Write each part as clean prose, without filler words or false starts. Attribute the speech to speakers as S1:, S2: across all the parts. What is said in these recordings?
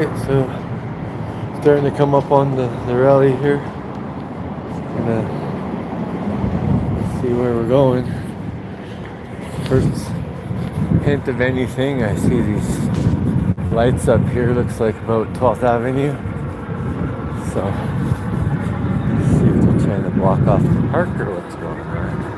S1: So starting to come up on the rally here. Gonna see where we're going. First hint of anything, I see these lights up here. Looks like about 12th Avenue. So let's see if they're trying to block off the park or what's going on.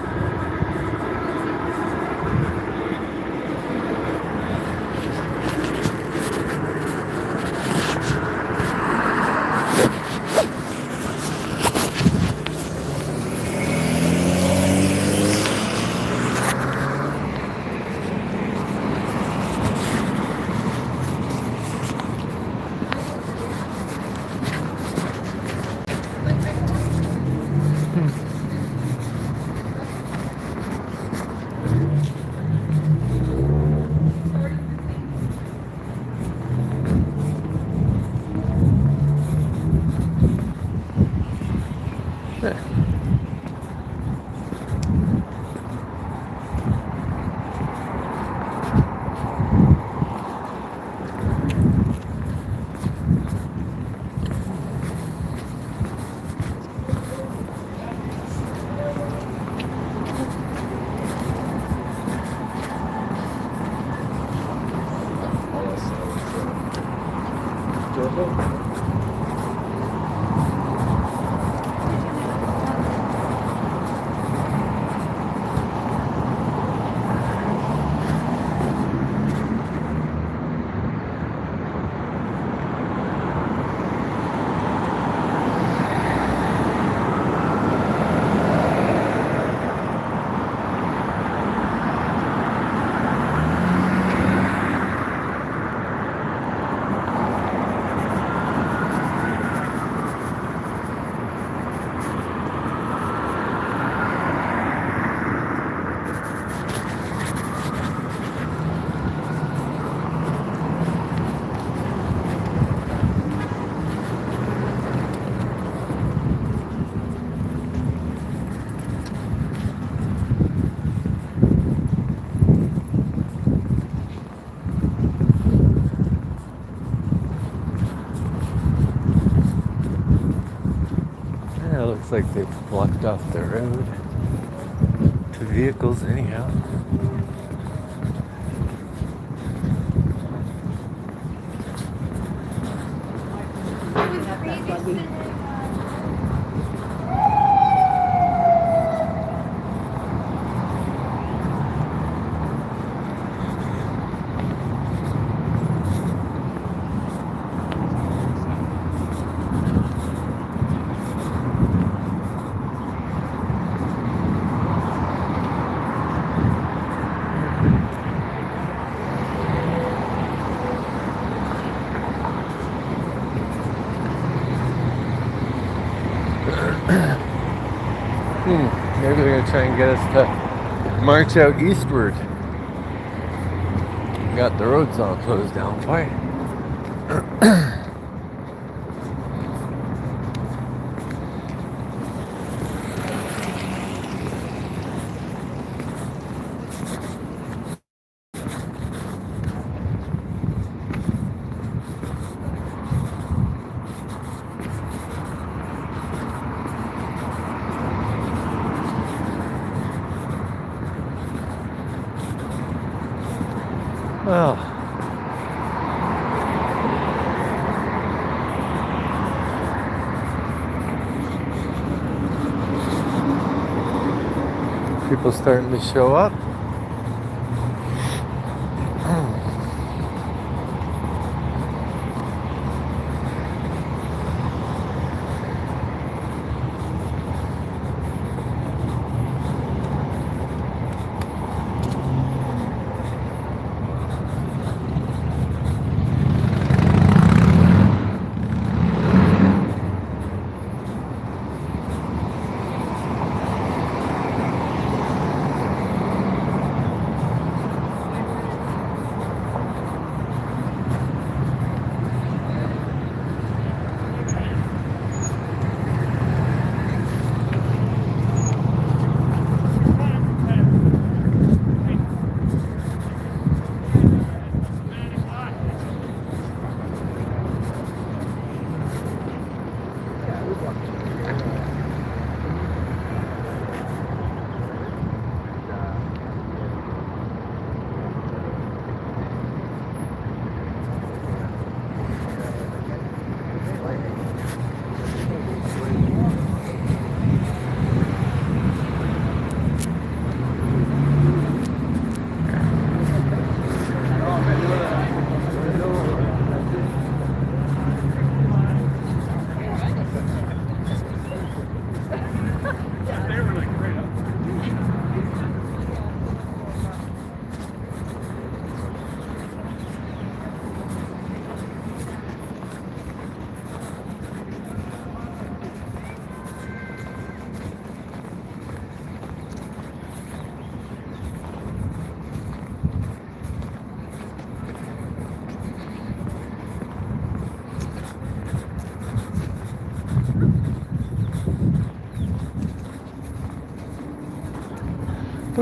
S1: Yeah, it looks like they've blocked off the road to vehicles anyhow. Maybe they're gonna try and get us to march out eastward. Got the roads all closed down. Why? Well, people starting to show up.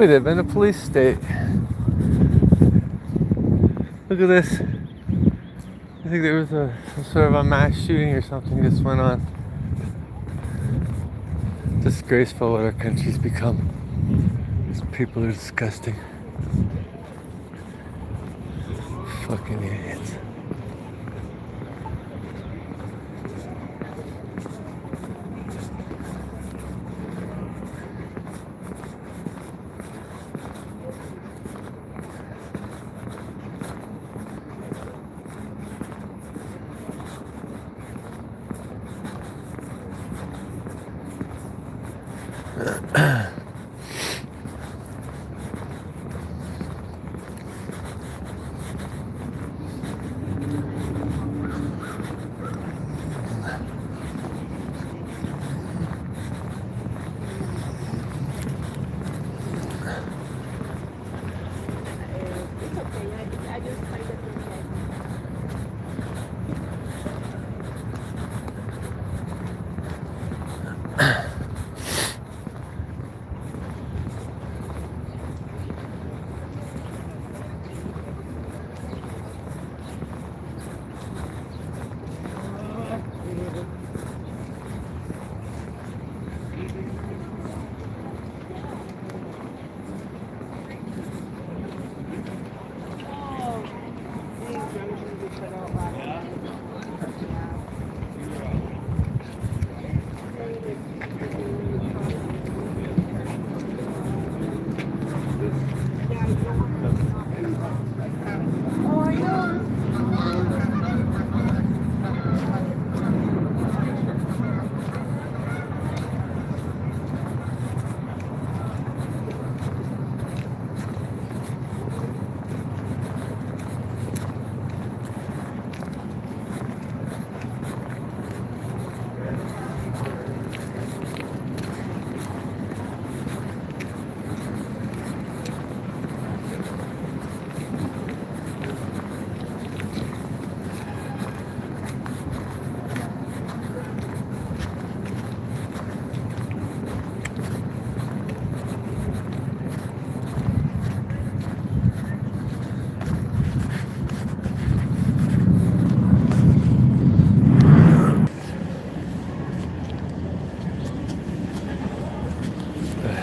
S1: We live in a police state. Look at this. I think there was some sort of a mass shooting or something just went on. Disgraceful what our country's become. These people are disgusting. Fucking idiots.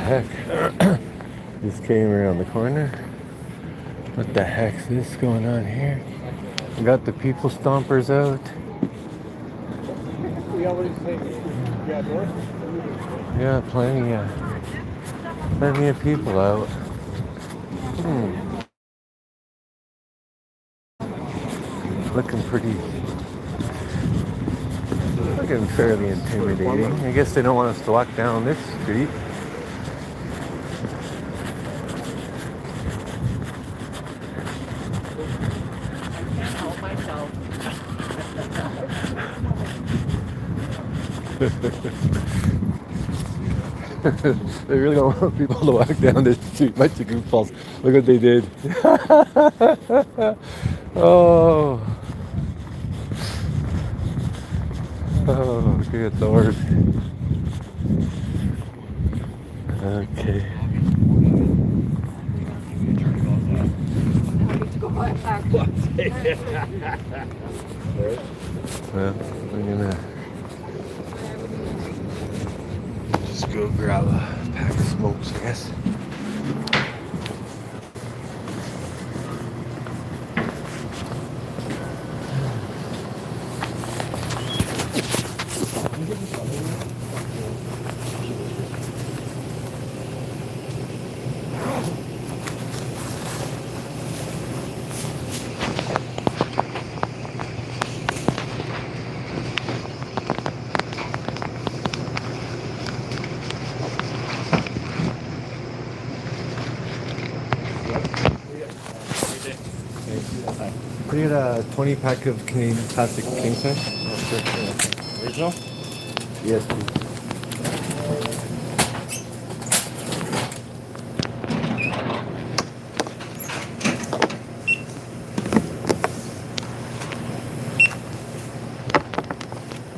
S1: Heck, just came around the corner. What the heck's this going on here? We got the people stompers out. Yeah, plenty of people out. Looking fairly intimidating. I guess they don't want us to walk down this street. They really don't want people to walk down this street. Bunch of goofballs. Look what they did. Oh. Oh, good Lord. Okay. Well, I'm gonna just go grab a pack of smokes, I guess. Can you get a 20 pack of Canadian plastic king size?
S2: Original?
S1: Yes, please.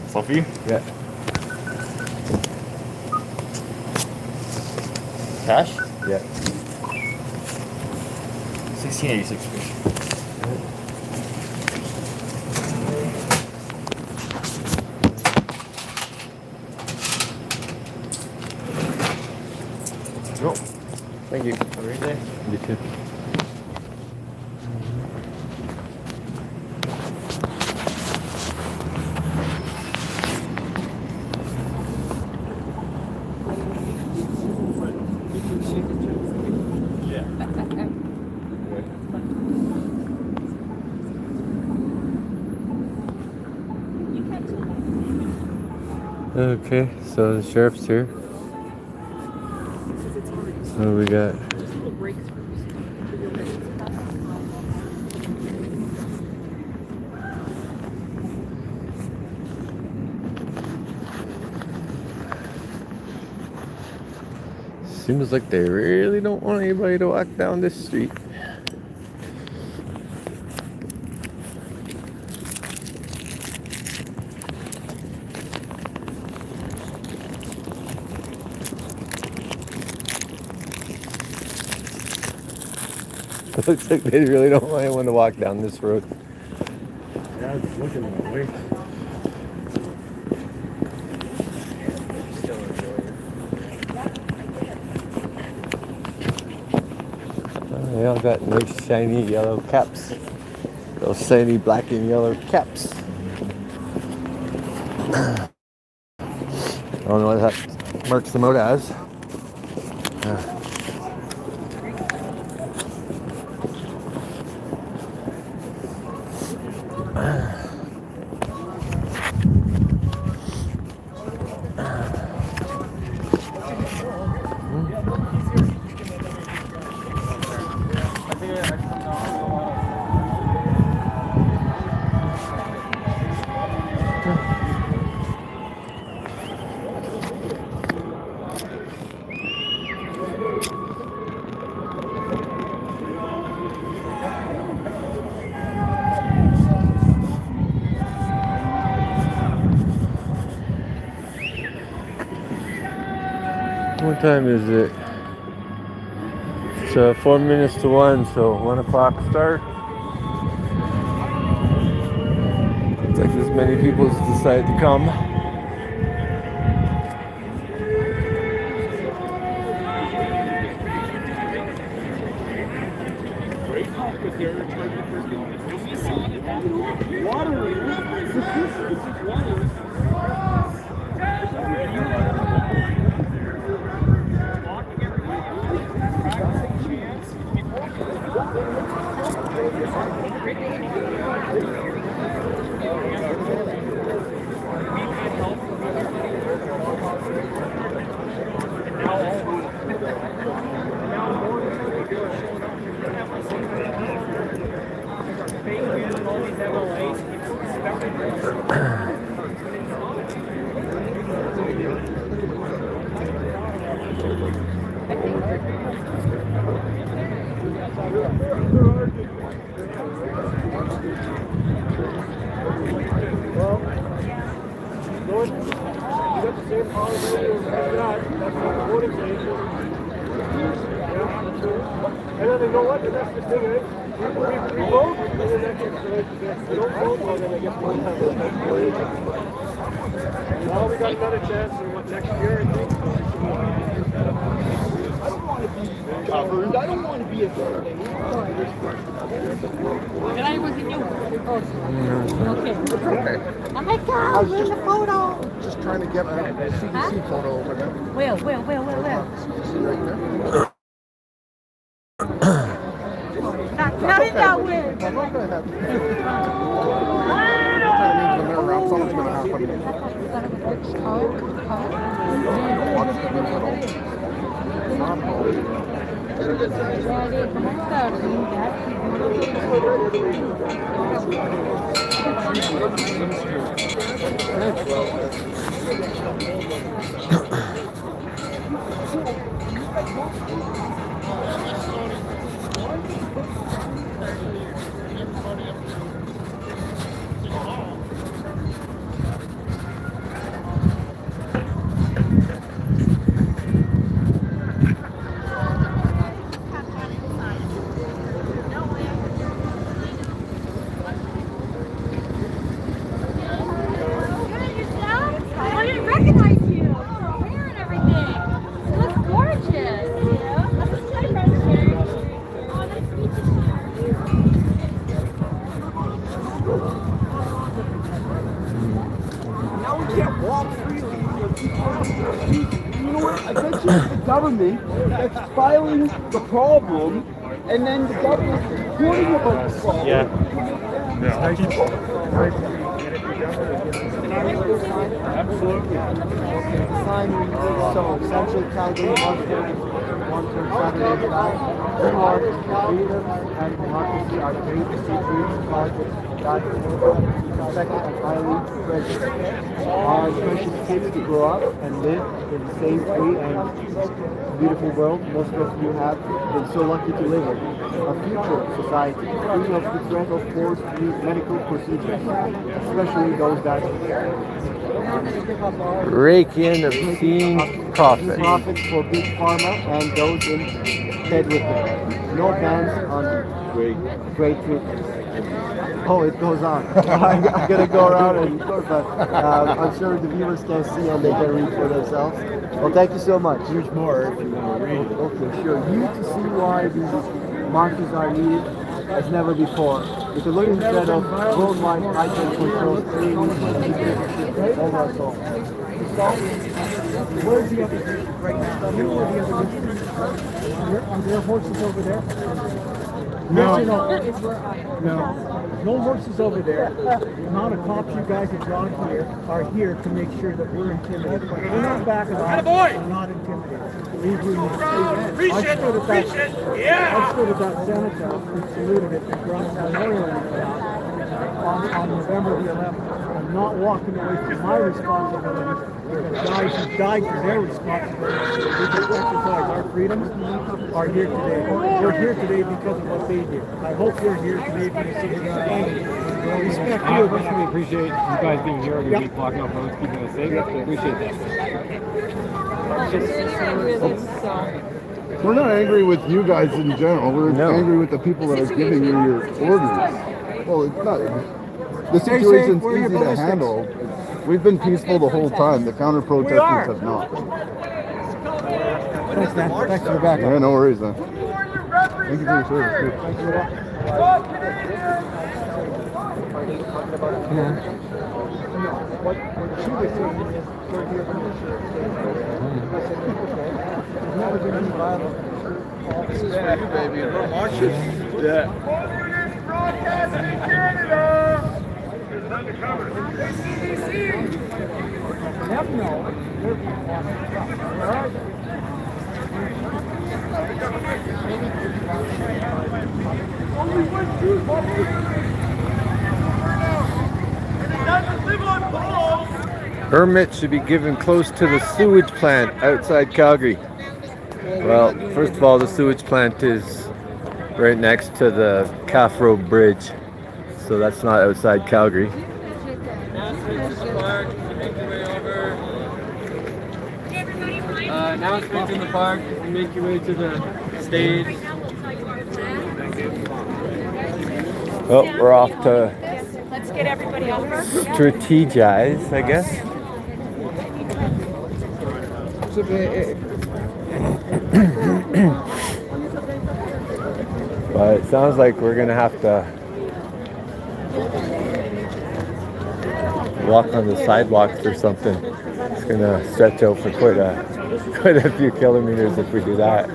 S2: Sophie?
S1: Yeah.
S2: Cash?
S1: Yeah.
S2: 1686 fish.
S1: No. Thank you.
S2: Have a great day.
S1: You too. Okay, so the sheriff's here. So we got seems like they really don't want anybody to walk down this street. It looks like they really don't want anyone to walk down this road.
S2: Yeah, it's looking that way.
S1: They all got nice shiny yellow caps. Those shiny black and yellow caps. I don't know what that marks them out as. What time is it? It's 4 minutes to 1, so 1 o'clock start. Looks like as many people as decide to come.
S3: And then they know what? The rest of the thing is, we vote, and then that gets they don't vote, well, then they get one time. Now we got another chance in what, next year, I think. I don't want to be covered. I don't want to be a thing.
S4: Can I look at you? Okay.
S3: Okay.
S4: Oh my God, where's the photo?
S3: Just trying to get a CDC photo over there.
S4: Where?
S3: CDC right there.
S4: Not in that way.
S3: I'm not going to have to. Something's going to happen. Watch the video.
S5: can't walk freely. You know what? I bet you it's the government that's filing the problem, and then the government is reporting about the problem.
S2: Yeah.
S5: Absolutely. The sign reads so, Central Calgary, 1-3 Saturday flag. Freedom and democracy are great secrets, projects that respect and highly treasured. Our precious kids to grow up and live in the same free and beautiful world most of you have been so lucky to live in. A future society free of the threat of forced medical procedures, especially those that
S1: Rake in obscene profit.
S5: profits for big pharma and those in bed with them. No bans on grapefruit. Oh, it goes on. I'm gonna go around and but I'm sure the viewers can see and they can read for themselves. Well, thank you so much.
S2: There's more if you want to read it.
S5: Okay, sure. You to see why these marches are needed as never before. With the living threat of worldwide high-tech control, over us all.
S3: Where's the other group right now? You know where the other group is? Are there horses over there?
S2: No.
S3: Yes or no? No. No horses over there. The amount of cops you guys have brought here are here to make sure that we're intimidated. We're not back at all. We're not intimidated. Believe me. I stood at that Senate house and saluted it and brought that oil on November the 11th. I'm not walking away from my responsibilities. Because guys who died for their responsibilities to exercise our freedoms are here today. We're here today because of what they did. I hope you're here today because of the respect
S2: I
S3: you.
S2: personally appreciate you guys being here every week, blocking off roads, keeping us safe. Appreciate that.
S6: We're not angry with you guys in general. We're angry with the people that are giving you your orders. Well, it's not. The situation's easy to handle. We've been peaceful the whole time. The counter protesters have not.
S3: Thanks, man. Thanks for the backup.
S6: Yeah, no worries, man. Thank you for your service.
S3: Thank you. What she was saying is we're here for the There's never been any violence.
S6: This is for you, baby. We're marching.
S3: Yeah.
S7: Broadcasting in Canada!
S3: Never know. All right.
S7: Only one truth, and it doesn't live on poles!
S1: Permits should be given close to the sewage plant outside Calgary. Well, first of all, the sewage plant is right next to the Calf Road Bridge, so that's not outside Calgary.
S2: Announcements in the park. You make your way to the stage.
S1: Well, we're off to
S4: Let's get everybody over.
S1: strategize, I guess. But it sounds like we're gonna have to walk on the sidewalks or something. It's gonna stretch out for quite a few kilometers if we do that.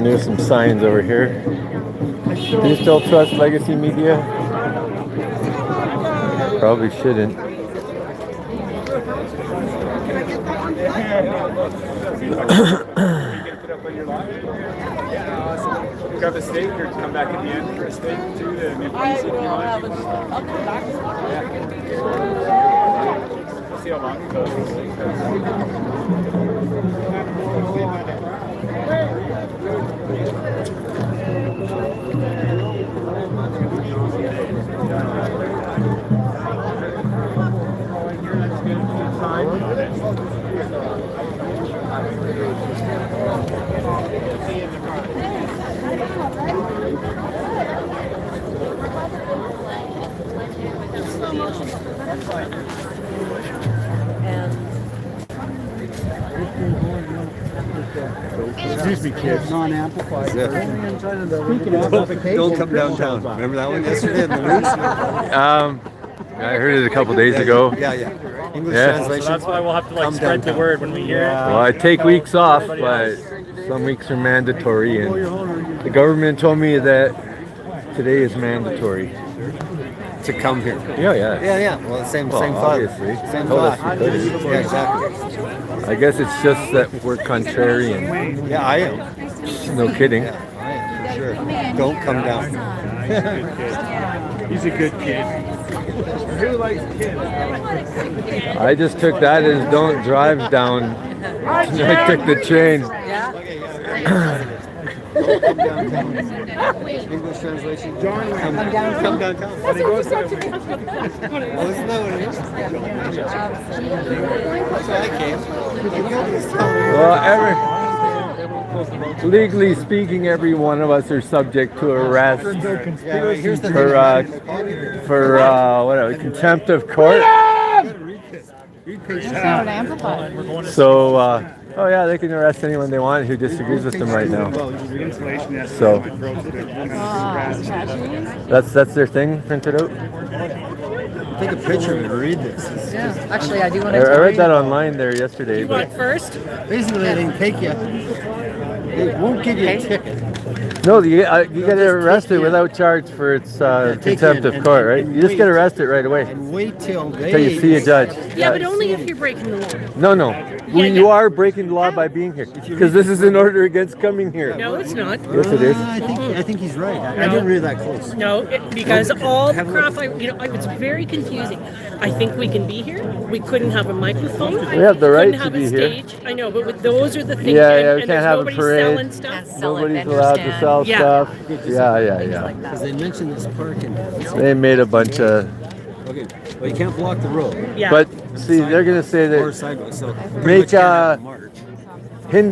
S1: There's some signs over here. Do you still trust legacy media? Probably shouldn't.
S2: Grab a steak or come back at the end for a steak too to make it easy if you want.
S4: I'll come back.
S2: We'll see how long it goes. Excuse me, kids.
S5: Non-amplified.
S1: Yeah.
S5: Only in China that we can amplify cable.
S8: Don't come downtown. Remember that one yesterday in the news?
S1: I heard it a couple days ago.
S8: Yeah. English
S1: Yeah.
S8: translation.
S2: So that's why we'll have to like
S8: Come
S2: spread the
S8: downtown.
S2: word when we hear it.
S1: Well, I take weeks off, but some weeks are mandatory, and the government told me that today is mandatory.
S8: To come here.
S1: Yeah.
S8: Yeah. Well, same thought.
S1: Obviously.
S8: Same
S1: Told us
S8: thought.
S1: we couldn't.
S8: Yeah, exactly.
S1: I guess it's just that we're contrarian.
S8: Yeah, I am.
S1: No kidding.
S8: Yeah, I am for sure. Don't come down.
S2: He's a good kid. Who likes kids?
S1: I just took that as don't drive down. I took the train.
S8: Don't come downtown. English translation. Come downtown. Come downtown.
S2: When he goes there,
S8: Well, isn't that what it is? That's why I came.
S1: Well, legally speaking, every one of us are subject to arrest
S8: Yeah, right, here's the
S1: for contempt of court. So, they can arrest anyone they want who disagrees with them right now. So that's their thing printed out.
S8: Take a picture of it and read this.
S9: Actually, I do want
S1: I
S9: to
S1: read that online there yesterday.
S4: You want
S1: But
S4: first?
S8: Basically, they can take you. They won't give you a ticket.
S1: no, you get arrested without charge for its contempt of court, right? You just get arrested right away
S8: And wait till they...
S1: until you see a judge.
S4: Yeah, but only if you're breaking the law.
S1: No. You are breaking the law by being here because this is an order against coming here.
S4: No, it's not.
S1: Yes, it is.
S8: I think he's right. I didn't read that close.
S4: No, because all the crap, it's very confusing. I think we can be here. We couldn't have a microphone.
S1: We have the right
S4: couldn't
S1: to
S4: have
S1: be
S4: a
S1: here.
S4: stage. I know, but those are the things.
S1: Yeah,
S4: and,
S1: we
S4: and
S1: can't
S4: there's
S1: have a
S4: nobody
S1: parade.
S4: selling stuff.
S1: Nobody's allowed to sell
S4: Yeah.
S1: stuff. Yeah.
S8: Because they mentioned this park and...
S1: They made a bunch of.
S8: Okay, well, you can't block the road.
S4: Yeah.
S1: But see, they're gonna say
S8: Or
S1: that
S8: sidewalk, so...
S1: Make, hinder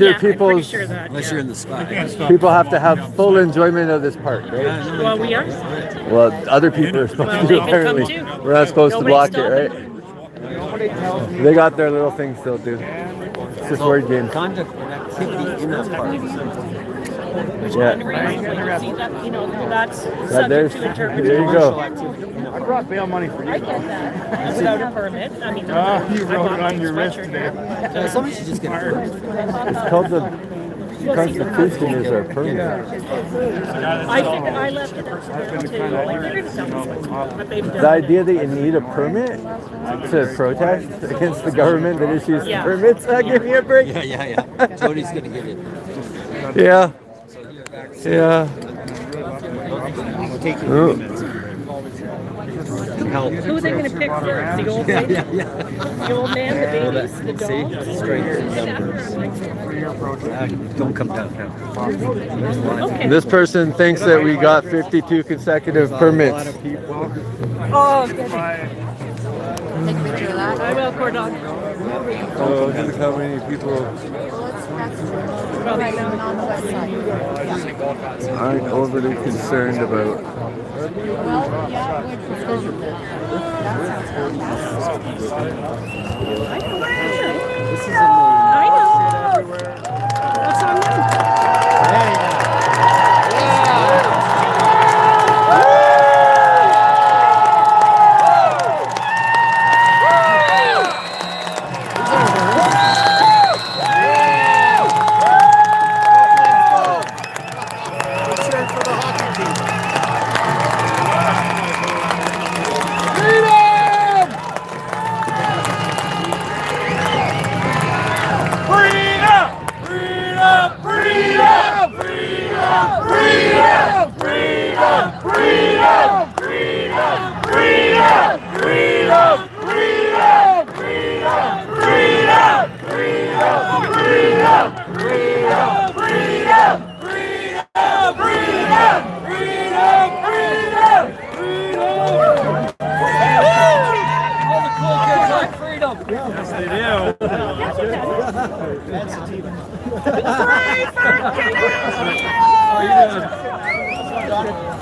S4: Yeah, I'm pretty
S1: people's.
S4: sure that.
S8: Unless you're in the sky.
S1: People have to have full enjoyment of this park, right?
S4: Well, we are.
S1: Well, other people are supposed
S4: Well,
S1: to
S4: they can come
S1: apparently.
S4: too.
S1: We're not supposed to
S4: Nobody's
S1: block it, right? They got their little things they'll do. It's just word games.
S8: Conduct an activity in that park.
S1: Yeah.
S4: See that, that's
S1: That there's,
S4: subject to
S1: there
S4: interpretation.
S1: you go.
S2: I brought bail money for you.
S4: I get that. Without a permit. I mean,
S2: You
S4: I
S2: wrote
S4: bought
S2: it on your
S4: my
S2: wrist
S4: sweatshirt.
S2: today.
S8: Somebody should just get a permit.
S1: It's called the Constitution is our permit.
S4: I figured I left it up to them to, like, they're going to tell me what they've
S1: The
S4: done.
S1: idea that you need a permit to protest against the government that issues
S4: Yeah.
S1: permits, give me a break.
S8: Yeah. Jody's gonna get it.
S1: Yeah. Yeah.
S8: We'll take you.
S1: Oh.
S8: Help.
S4: Who are they going to pick first? The old lady? The old man, the babies, the
S8: See?
S4: dogs?
S8: Strength in numbers. Don't come downtown.
S4: Okay.
S1: This person thinks that we got 52 consecutive permits.
S4: Oh, good.
S9: take a picture of that.
S4: I will, Cordon.
S1: Oh, look how many people
S4: Probably now.
S9: On the west side. Yeah.
S1: aren't overly concerned about.
S9: Well, yeah, that sounds fantastic.
S4: I know. That's on them.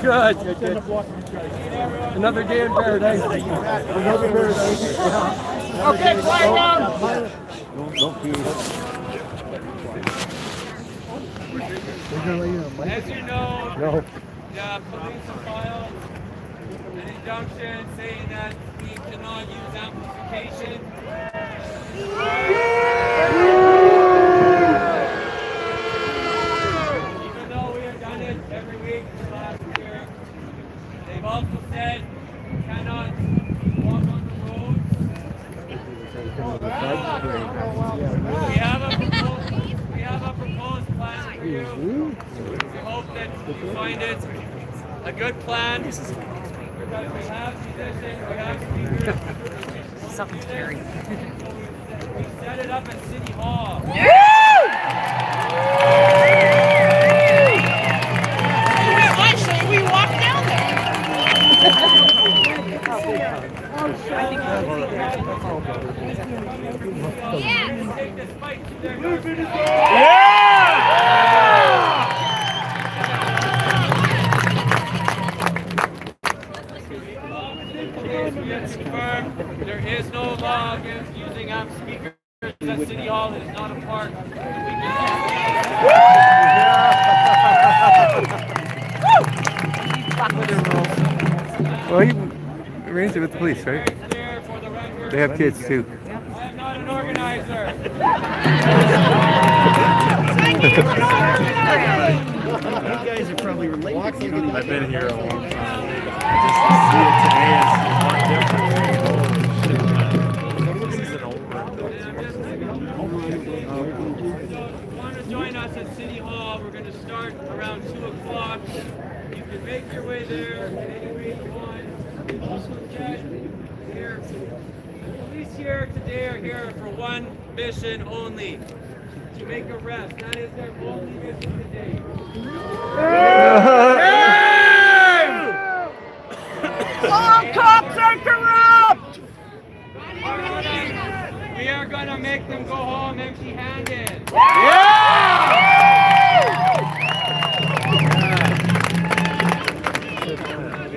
S5: Good. Another day in paradise. Another paradise.
S7: Okay, fly down.
S1: Don't be.
S2: As you know,
S1: No.
S2: the police have filed an injunction saying that we cannot use amplification. Even though we have done it every week for the last year, they've also said we cannot walk on the roads. We have a proposed plan for you. We hope that you find it a good plan. Because we have musicians, we have speakers.
S4: Something's scary.
S2: We set it up at City Hall.
S4: Should we walk down there?
S2: Take this fight to their There is no law against using amp speakers at City Hall. It is not a park.
S1: Well, you arranged it with the police, right? They have kids too.
S2: I am not an organizer.
S3: You guys are probably related.
S8: I've been here a long time. Just to see it today is a lot different. This is an old
S2: Want to join us at City Hall? We're going to start around 2 o'clock. You can make your way there any way you want. Also check here. The police here today are here for one mission only. To make arrests. That is their only mission today.
S7: All cops are corrupt!
S2: We are gonna make them go home empty-handed. We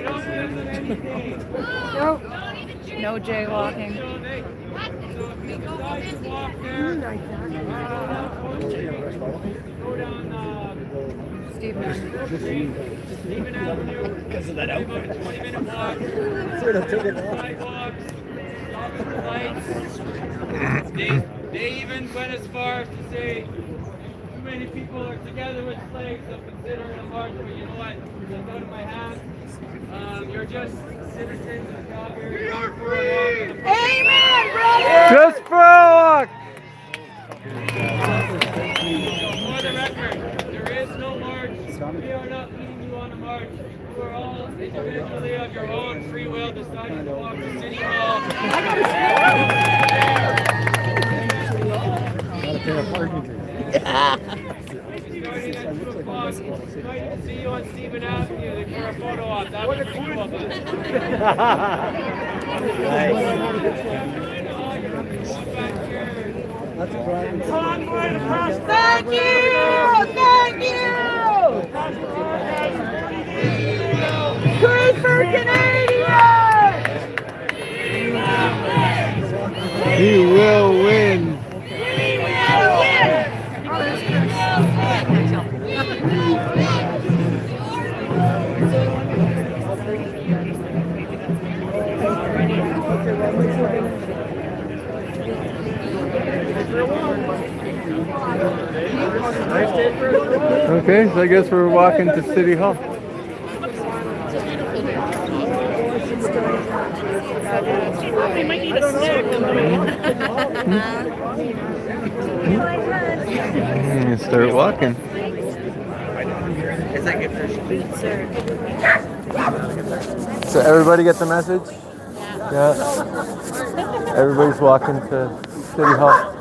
S2: don't give them anything.
S9: Nope. No jaywalking.
S2: So if you decide to walk there, go down Stephen Avenue. Because of that outfit. About a 20-minute walk. Sidewalks. Stop at the lights. They even went as far as to say too many people are together with flags, so consider it a march. But you know what? It's out of my hands. You're just citizens of Calgary. We are for a walk.
S7: Amen, brother!
S1: Just for a walk!
S2: For the record, there is no march. We are not leading you on a march. You are all individually of your own free will deciding to walk to City Hall. Starting at 2 o'clock, nice to see you on Stephen Avenue for a photo op. That was the two of us.
S7: Thank you! Thank you! Great for Canadians!
S1: He will win. Okay, so I guess we're walking to City Hall.
S4: They might need a snack on the way.
S1: You start walking. So everybody get the message? Yeah. Everybody's walking to City Hall.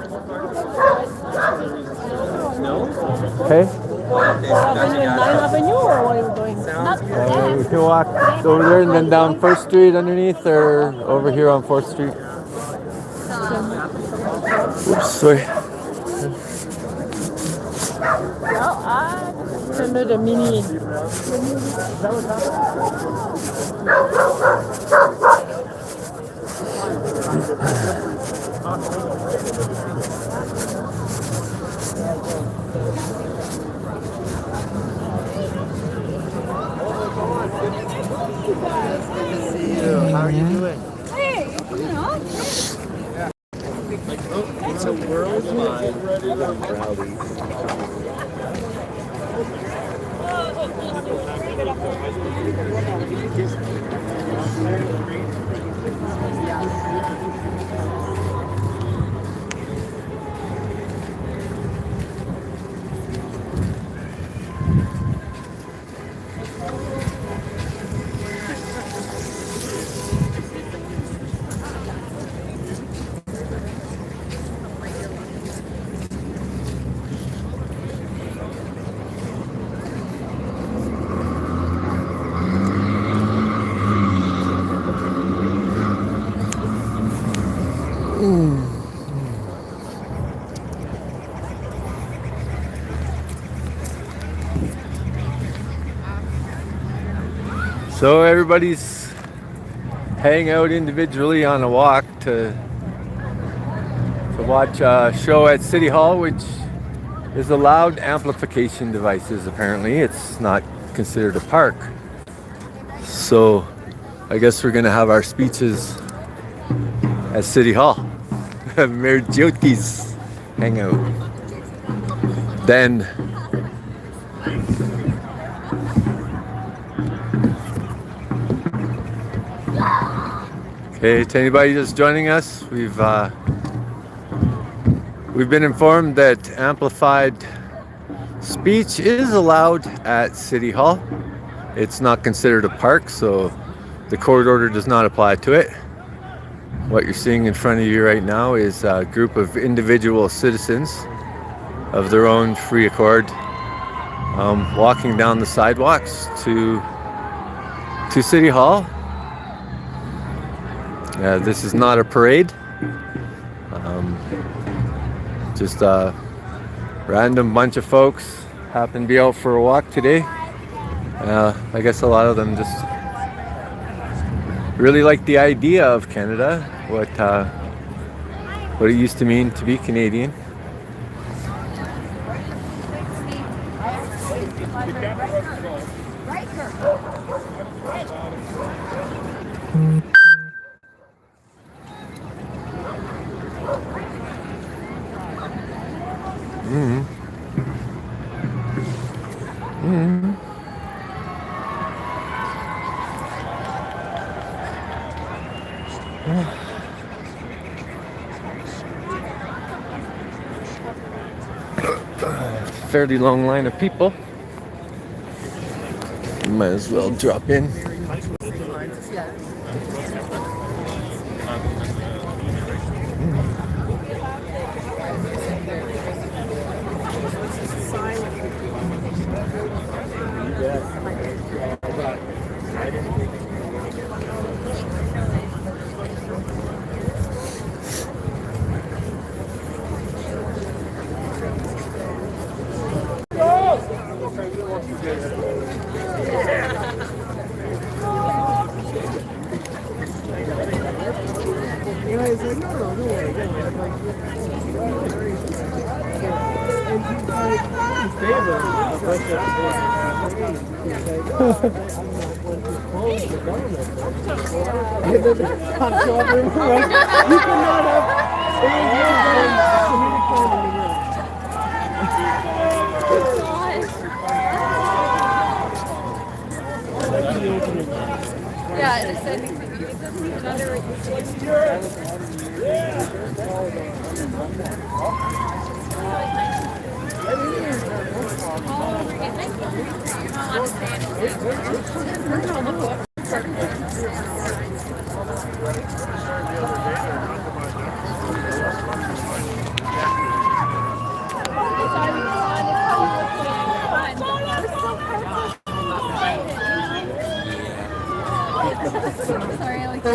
S1: Okay. We can walk over there and then down 1st Street underneath, or over here on 4th Street. Oops, sorry.
S4: The mini.
S5: are you doing?
S9: Hey, you know.
S5: It's a worldwide rally.
S1: So everybody's hanging out individually on a walk to watch a show at City Hall, which is allowed amplification devices. Apparently, it's not considered a park. So I guess we're gonna have our speeches at City Hall. Mayor Jyoti's hangout. Then okay, to anybody just joining us, we've been informed that amplified speech is allowed at City Hall. It's not considered a park, so the court order does not apply to it. What you're seeing in front of you right now is a group of individual citizens of their own free accord walking down the sidewalks to City Hall. This is not a parade. Just a random bunch of folks happen to be out for a walk today. I guess a lot of them just really like the idea of Canada, what it used to mean to be Canadian. Fairly long line of people. Might as well drop in.
S9: Yeah, it said sorry, I like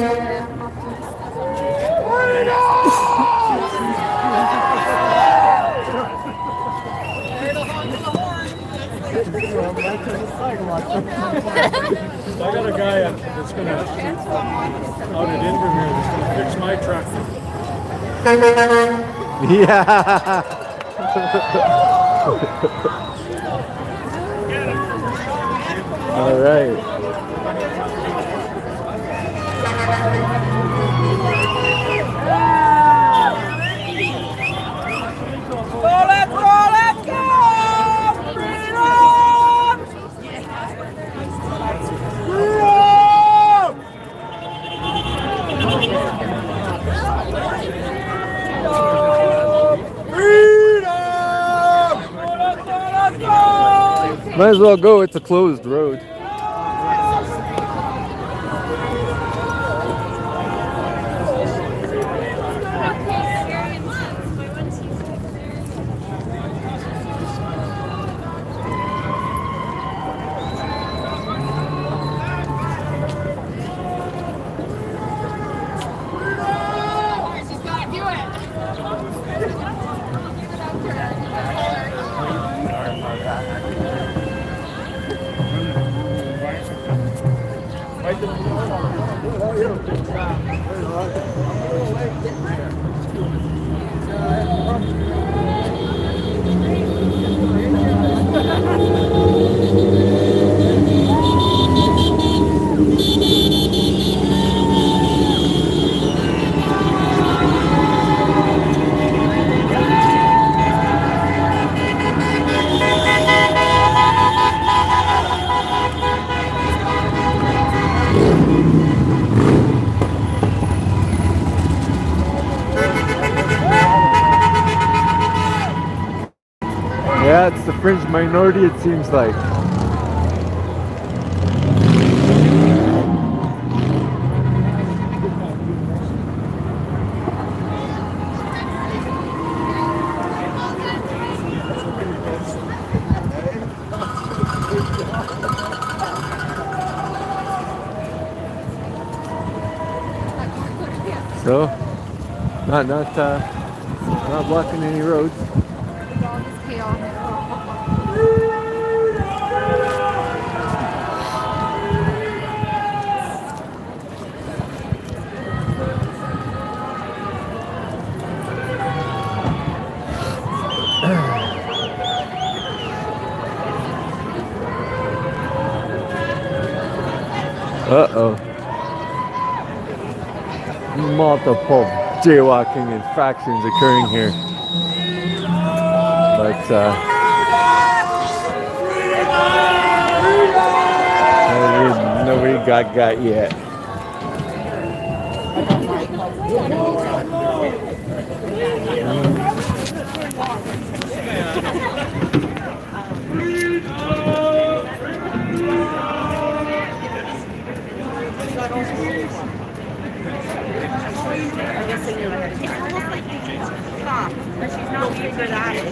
S3: I got a guy that's going to, out at Invermere, that's going to fix my truck.
S1: Yeah. All right. Might as well go. It's a closed road. Yeah, it's the fringe minority, it seems like. So, not blocking any roads. Uh-oh. Multiple jaywalking infractions occurring here. But, nobody got yet.
S10: But she's not very good at it.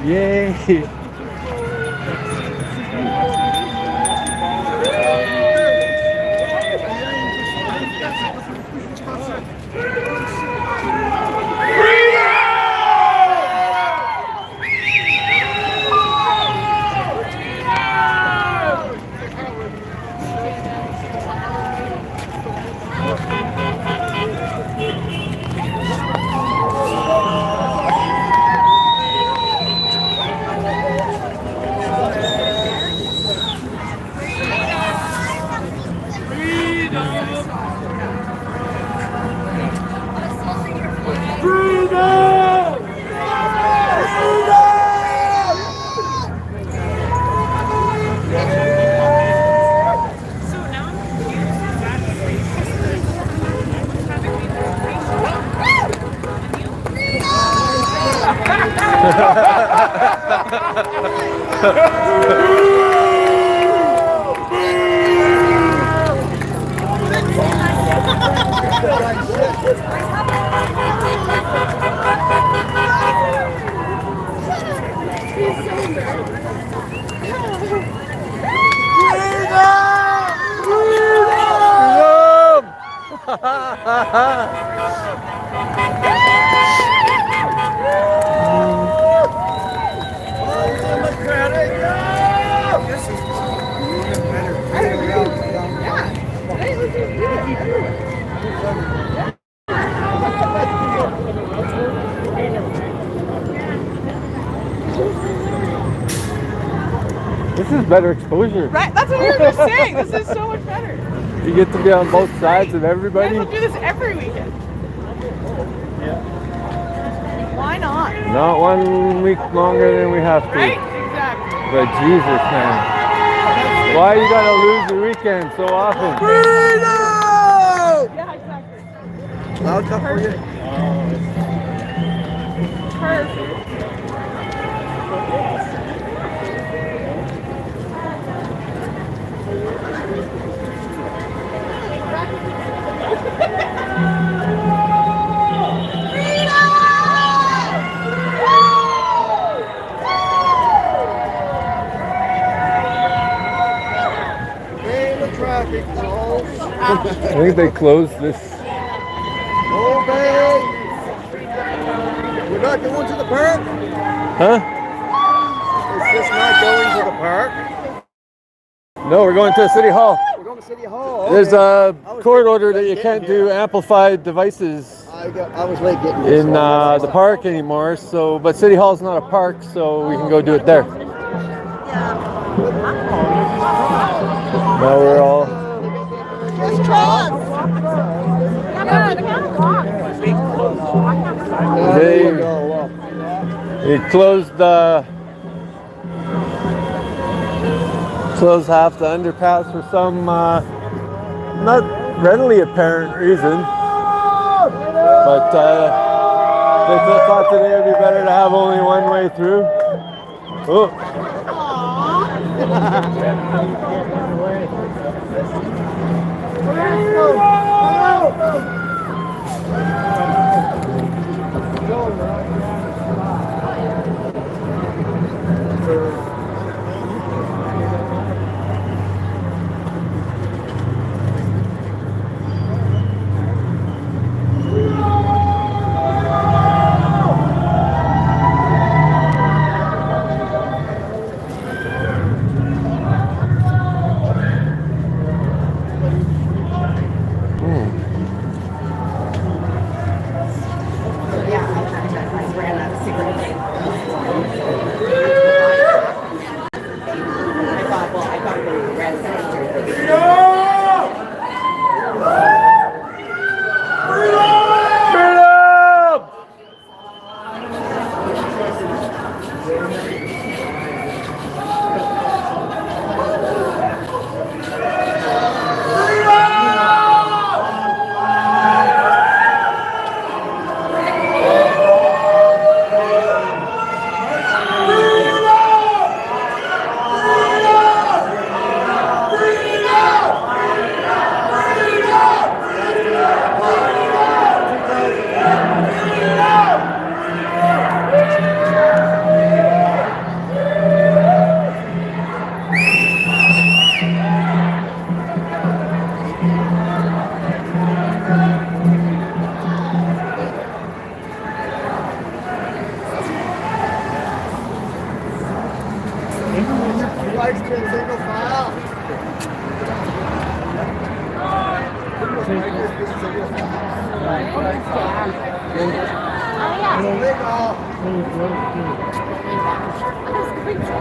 S10: Yay!
S1: This is better exposure.
S10: Right? That's what we were just saying. This is so much better.
S1: You get to be on both sides of
S10: We
S1: everybody.
S10: will do this every weekend. Why not?
S1: Not 1 week longer than we have to.
S10: Right? Exactly.
S1: But Jesus, man. Why you gotta lose your weekend so often?
S10: Yeah, exactly.
S5: Loud enough for you?
S10: Perfect.
S5: Traffic, Joel.
S1: I think they closed this.
S5: Okay. We're not going to the park?
S1: Huh?
S5: It's just not going to the park.
S1: No, we're going to City Hall.
S5: We're going to City Hall.
S1: There's a
S5: was
S1: court
S5: late
S1: order that you
S5: getting
S1: can't do
S5: here.
S1: amplified devices
S5: I was late getting here.
S1: in the park anymore. So, but City Hall's not a park, so we can go do it there. Now we're all.
S10: Just trolls.
S1: They closed half the underpass for some not readily apparent reason, but they thought today it'd be better to have only one way through. Oh.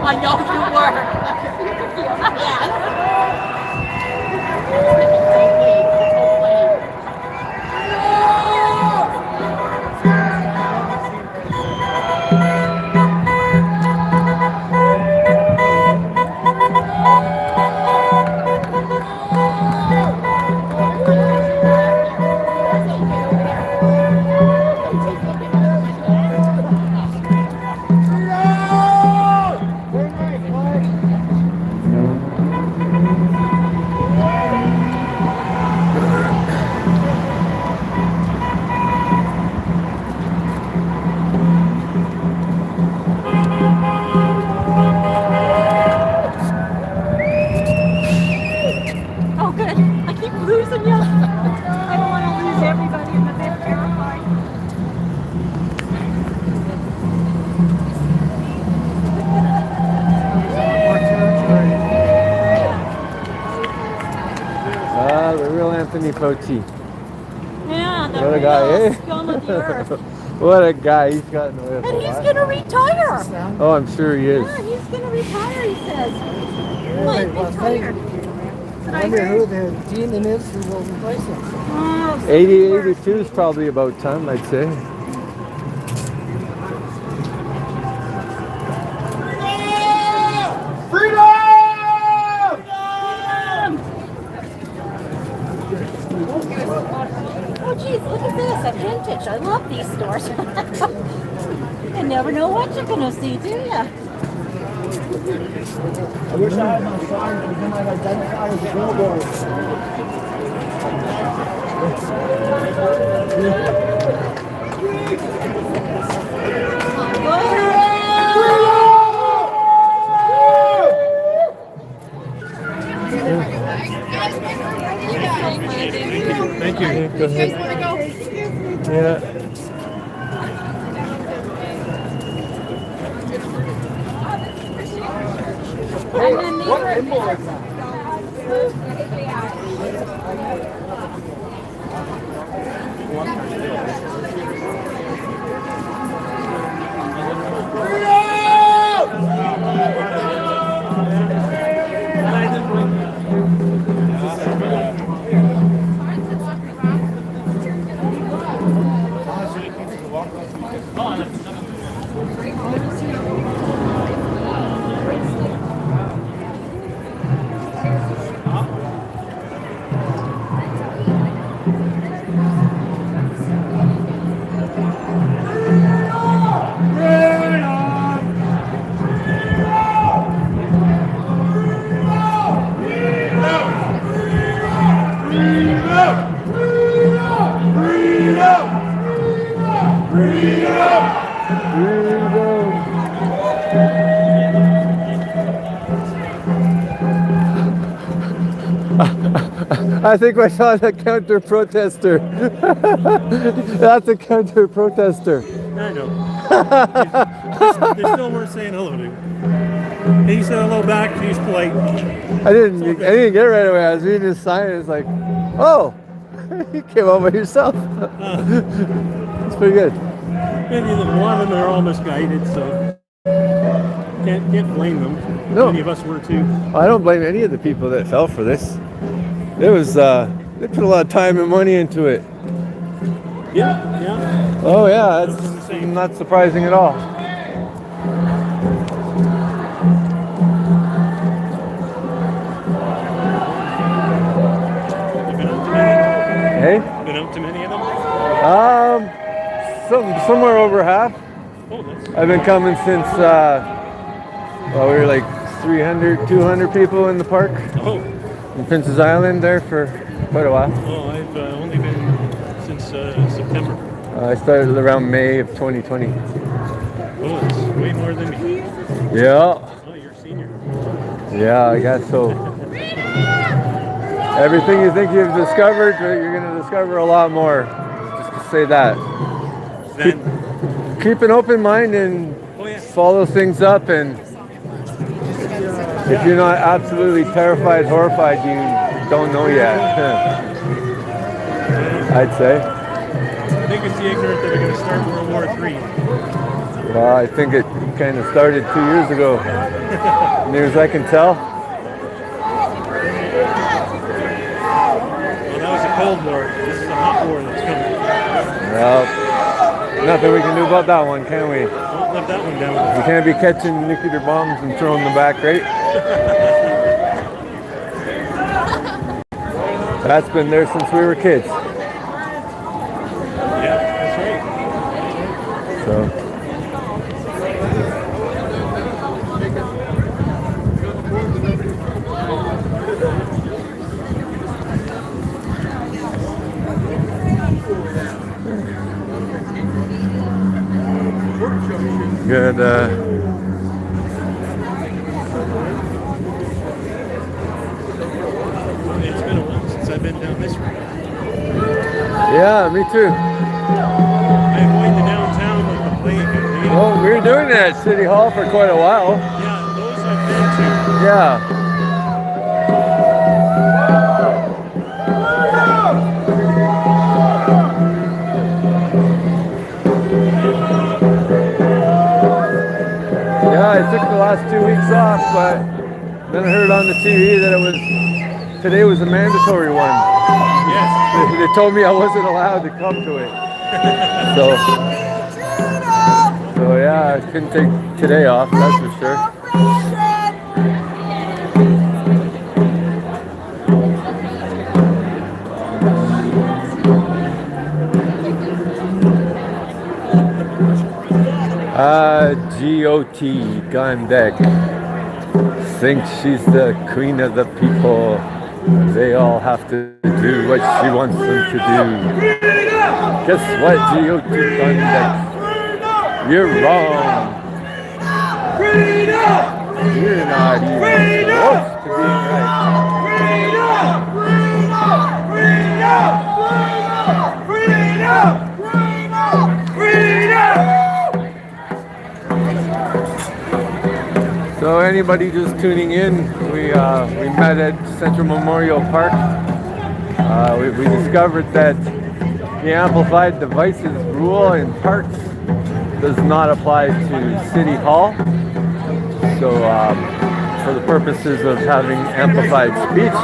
S10: I know you were.
S1: Fauci.
S10: Yeah, the
S1: What a guy,
S10: real
S1: eh?
S10: scum of the earth.
S1: What a guy. He's gotten away with a
S10: And he's
S1: lot.
S10: gonna retire.
S1: Oh, I'm sure he is.
S10: Yeah, he's gonna retire, he says. Like, retire.
S5: I wonder who the demon is who will replace him.
S10: Oh,
S1: 80, 82 is probably about time, I'd say.
S10: oh, geez, look at this, a vintage. I love these stores. You never know what you're gonna see, do ya?
S3: I wish I had my sign because then I'd identify as a billboard.
S1: Thank you. Go ahead. Yeah.
S5: What symbol is that?
S1: I think I saw the counter protester. That's a counter protester.
S11: I know. They still weren't saying hello to him. He said hello back. He's polite.
S1: I didn't get it right away. I was reading his sign. It's like, oh, you came over yourself. It's pretty good.
S11: And a lot of them are all misguided, so can't blame them.
S1: No.
S11: Many of us were too.
S1: I don't blame any of the people that fell for this. It was they put a lot of time and money into it.
S11: Yeah.
S1: Oh yeah, it's not surprising at all. Hey?
S11: Been out to many of them?
S1: Somewhere over half.
S11: Oh, that's
S1: I've been coming since we were like 300, 200 people in the park.
S11: Oh.
S1: In Princess Island there for quite a while.
S11: Oh, I've only been since September.
S1: I started around May of 2020.
S11: Oh, it's way more than me.
S1: Yeah.
S11: Oh, you're a senior.
S1: Yeah, I guess so. Everything you think you've discovered, you're going to discover a lot more. Just to say that. Keep an open mind and follow things up, and if you're not absolutely terrified, horrified, you don't know yet. I'd say.
S11: I think it's the ignorant that are going to start World War III.
S1: Well, I think it kind of started 2 years ago, near as I can tell.
S11: Well, that was a Cold War. This is a hot war that's coming.
S1: Well, nothing we can do about that one, can we?
S11: Don't let that one down.
S1: We can't be catching nuclear bombs and throwing them back, right? That's been there since we were kids.
S11: Yeah, that's right.
S1: So. Good.
S11: It's been a while since I've been down this road.
S1: Yeah, me too.
S11: I avoid the downtown like the plague.
S1: Well, we were doing that at City Hall for quite a while.
S11: Yeah, those I've been to.
S1: Yeah. last 2 weeks off, but then I heard on the TV that today was a mandatory one.
S11: Yes.
S1: They told me I wasn't allowed to come to it. So yeah, I couldn't take today off, that's for sure. GOT, Gondek, thinks she's the queen of the people. They all have to do what she wants them to do. Guess what, GOT, Gondek? You're wrong. You're not even close to being right. So anybody just tuning in, we met at Central Memorial Park. We discovered that the amplified devices rule in parks does not apply to City Hall. So for the purposes of having amplified speech,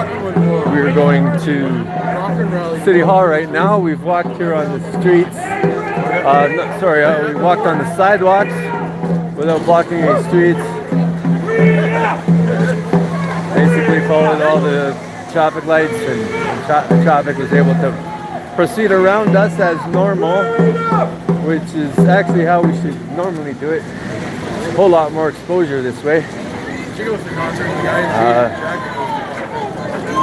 S1: we're going to City Hall right now. We've walked here on the streets. We walked on the sidewalks without blocking any streets. Basically followed all the traffic lights, and traffic was able to proceed around us as normal, which is actually how we should normally do it. A whole lot more exposure this way.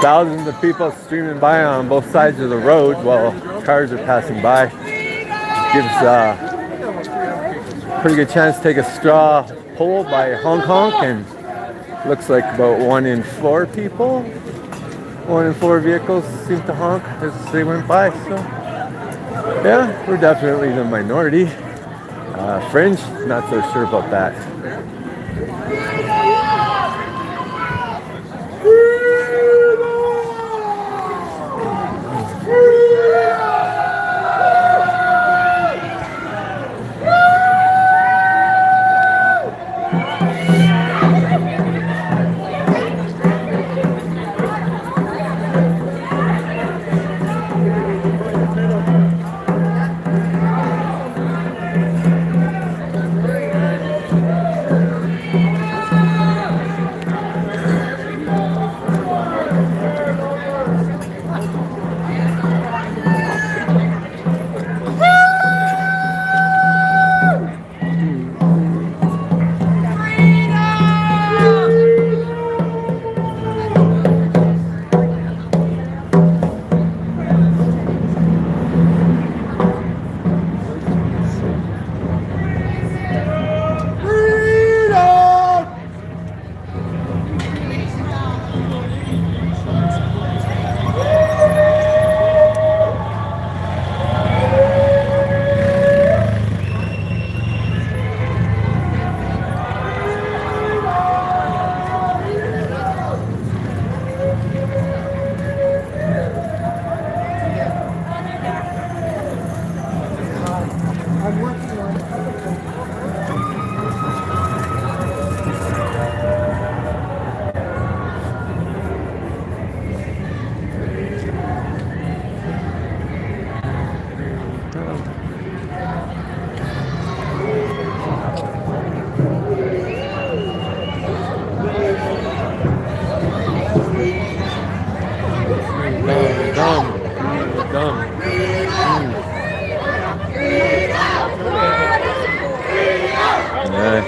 S1: Thousands of people streaming by on both sides of the road while cars are passing by. Gives a pretty good chance to take a straw poll by honk honk, and looks like about 1 in 4 people, 1 in 4 vehicles seem to honk as they went by. So yeah, we're definitely the minority. Fringe, not so sure about that.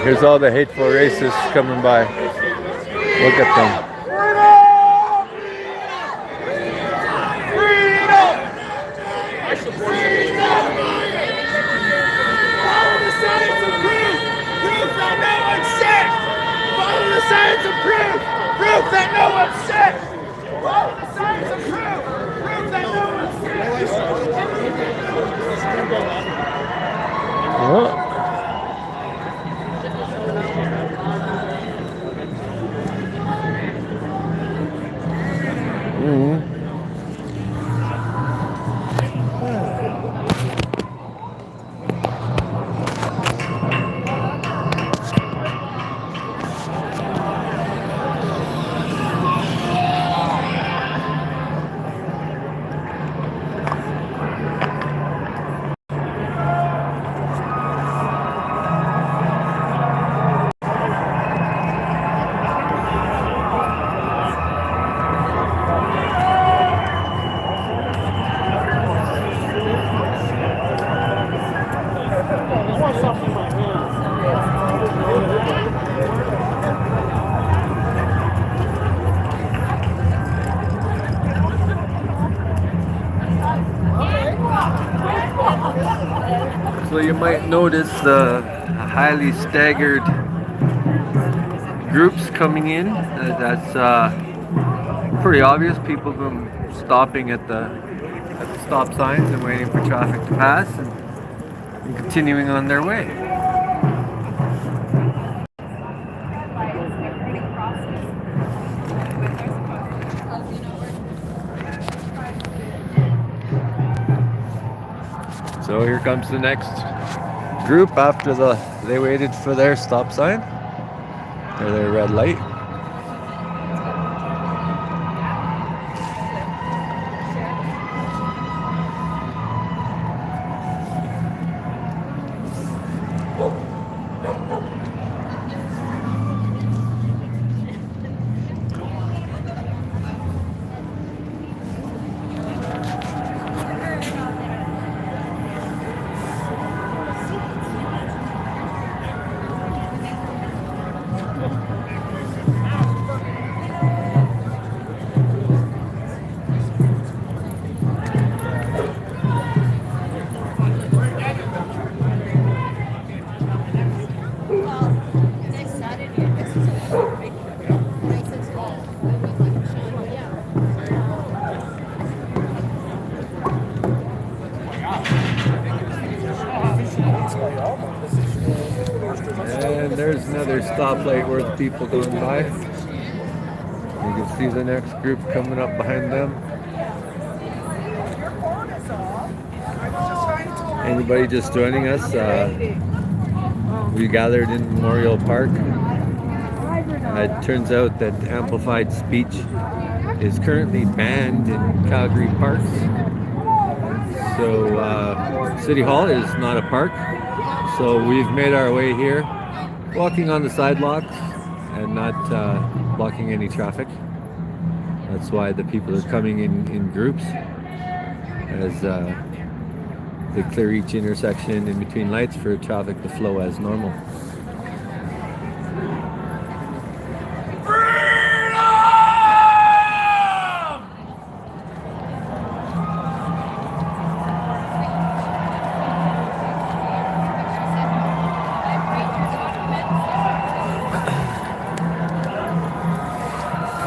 S1: Here's all the hateful racists coming by. Look at them.
S7: Follow the science of proof! Proof that no one's sick! Follow the science of proof! Proof that no one's sick! Follow the science of proof! Proof that no one's sick!
S1: So you might notice the highly staggered groups coming in. That's pretty obvious. People have been stopping at the stop signs and waiting for traffic to pass and continuing on their way. So here comes the next group after they waited for their stop sign or their red light. And there's another stoplight worth people going by. You can see the next group coming up behind them. Anybody just joining us? We gathered in Memorial Park. It turns out that amplified speech is currently banned in Calgary parks. So City Hall is not a park. So we've made our way here, walking on the sidewalks and not blocking any traffic. That's why the people are coming in groups as they clear each intersection in between lights for traffic to flow as normal.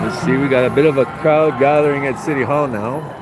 S1: Let's see, we got a bit of a crowd gathering at City Hall now.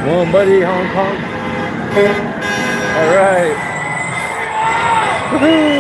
S1: Come on, buddy, Hong Kong. All right. Woohoo!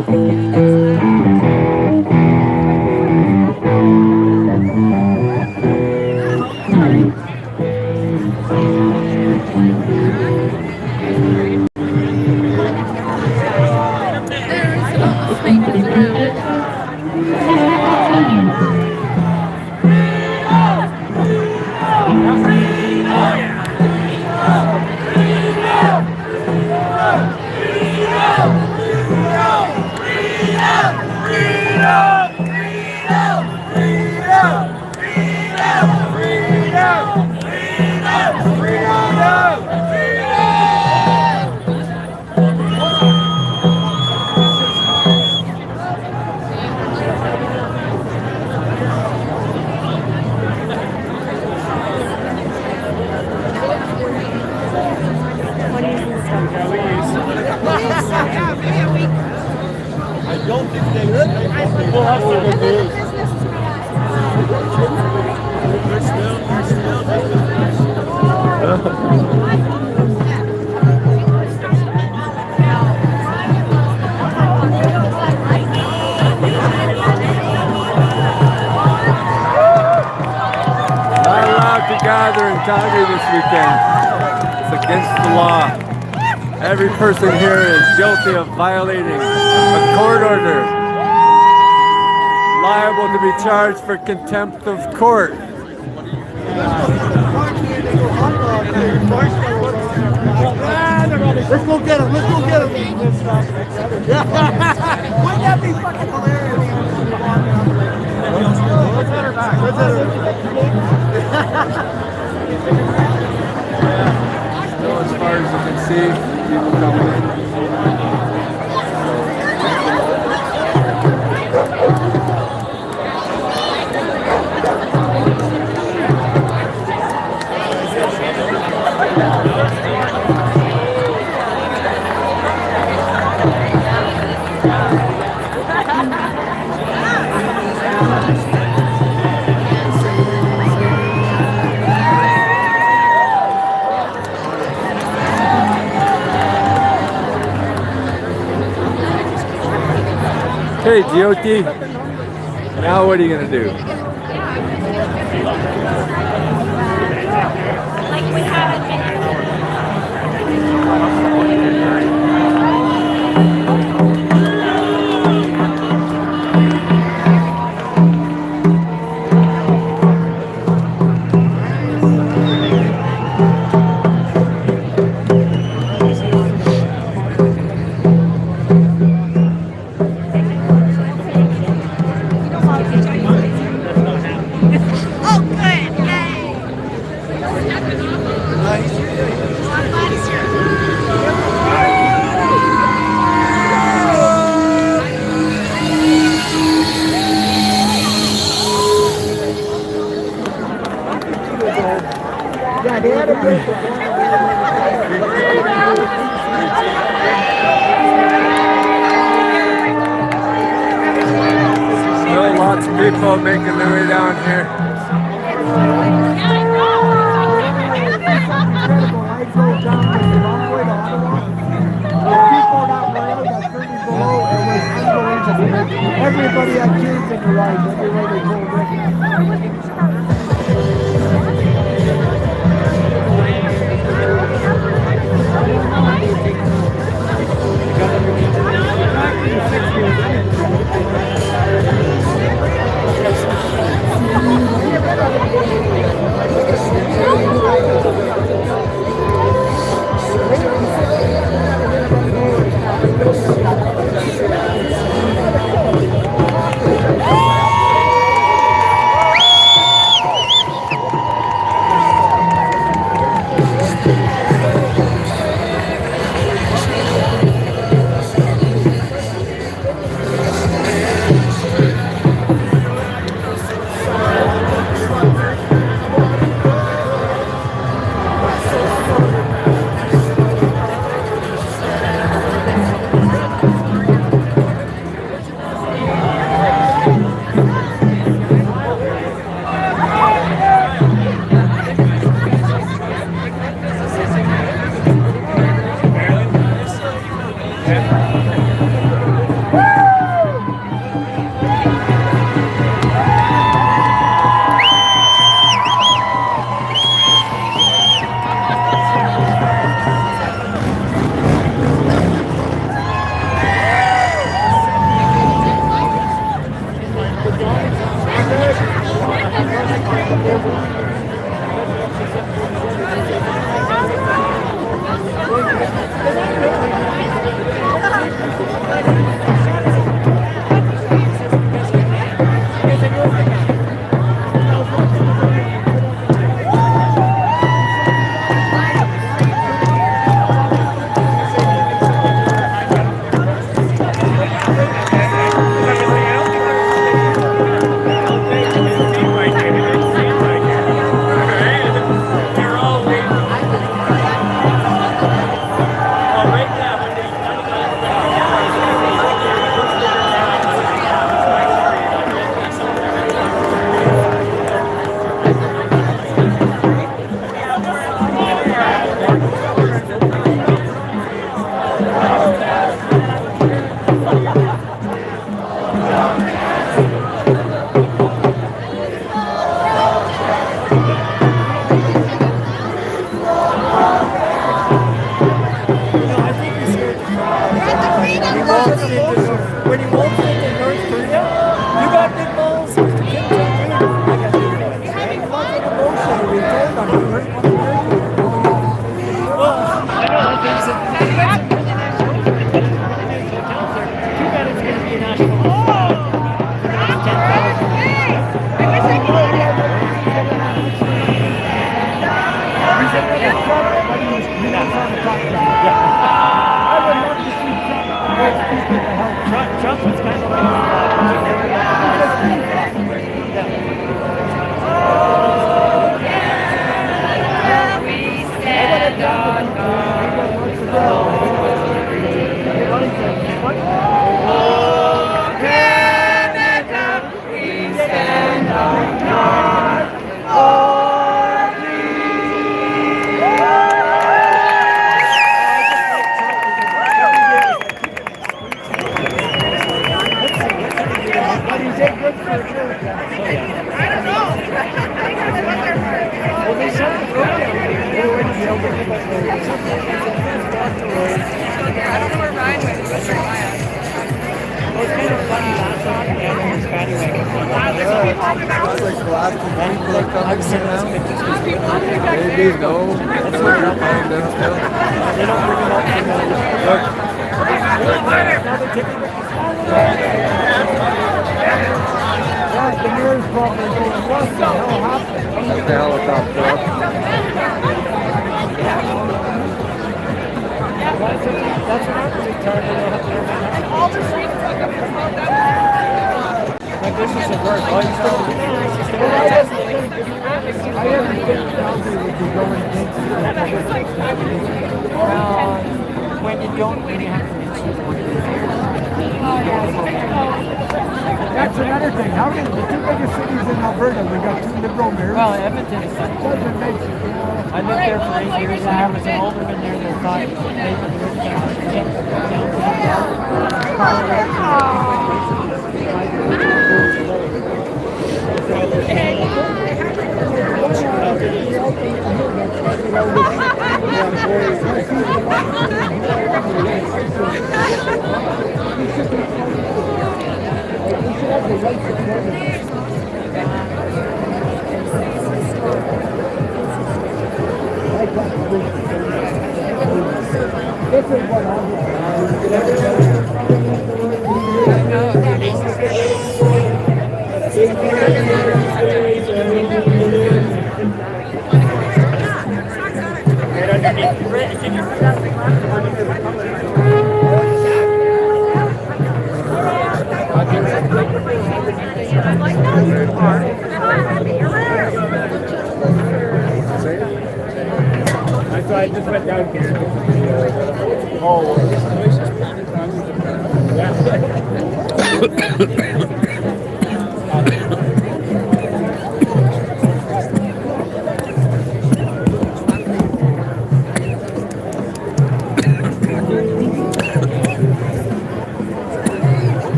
S1: Not allowed to gather in Calgary this weekend. It's against the law. Every person here is guilty of violating a court order. Liable to be charged for contempt of court.
S5: Let's go get him. Let's go get him. Wouldn't that be fucking hilarious? Let's let her back. Let's let her
S1: Still, as far as you can see, people coming in. Hey, GOT, now what are you going to do? Still lots of people making their way down here.
S5: Everybody had kids in the ride. Everybody told
S3: when he won't fit in North Korea, you got big balls, Mr. Kim Jong-un. I got big balls. Right? Lots of emotion to return on you.
S4: Well, I know there's a really nice hotels there. Too bad it's going to be in Asheville for the next 10,000 Trump was kind of
S1: Maybe no. That's what you're finding them still.
S3: They don't bring them up for the mayor's probably going, what the hell happened?
S1: That's the helicopter up.
S3: That's what I'm all the streets my business is work. Oh, you still I haven't been Calgary would be going against when you have That's another thing. How did the two biggest cities in Alberta, we got two liberal mayors? Well, Edmonton is doesn't make I lived there for 8 years. I was an alderman there that thought This is what So I just went down here. Oh.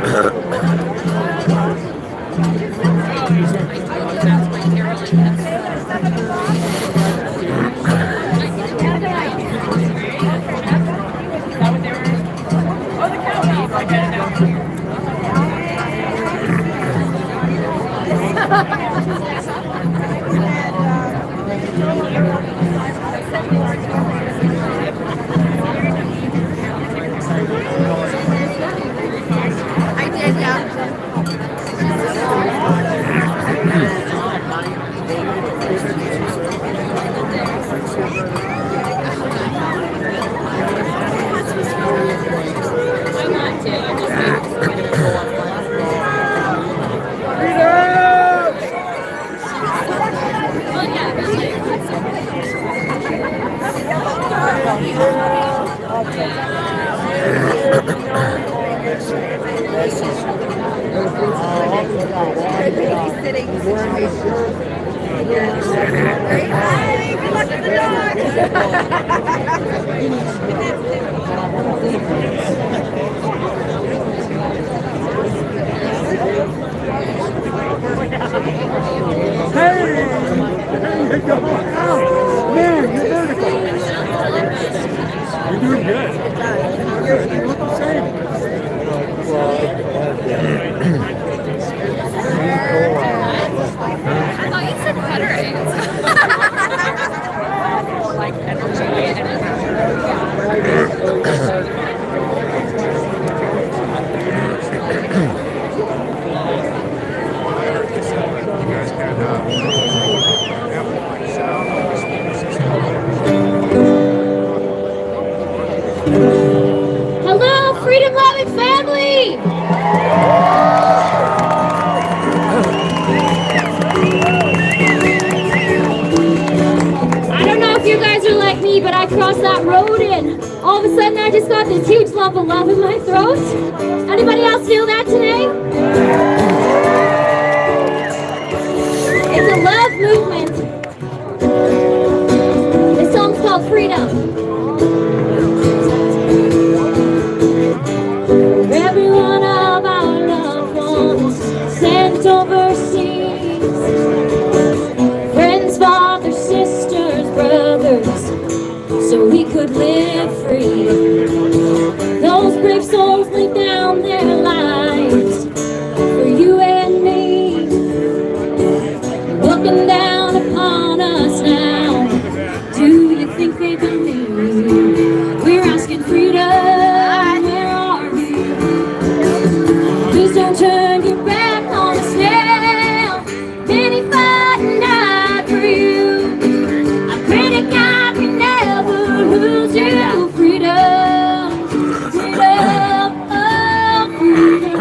S1: Yeah.
S3: Man, you're vertical.
S11: You're doing good.
S3: You look the same.
S9: Oh, you said Confederates. Like
S10: Hello, freedom-loving family! I don't know if you guys are like me, but I crossed that road and all of a sudden I just got this huge lump of love in my throat. Anybody else feel that today? It's a love movement. This song's called Freedom. Every one of our loved ones sent overseas. Friends, fathers, sisters, brothers, so we could live free. Those brave souls laid down their lives for you and me. Looking down upon us now, do you think they believe? We're asking freedom, where are you? Please don't turn your back on us now. Many fight and die for you. I pray to God we never lose you. Freedom, freedom, oh, freedom.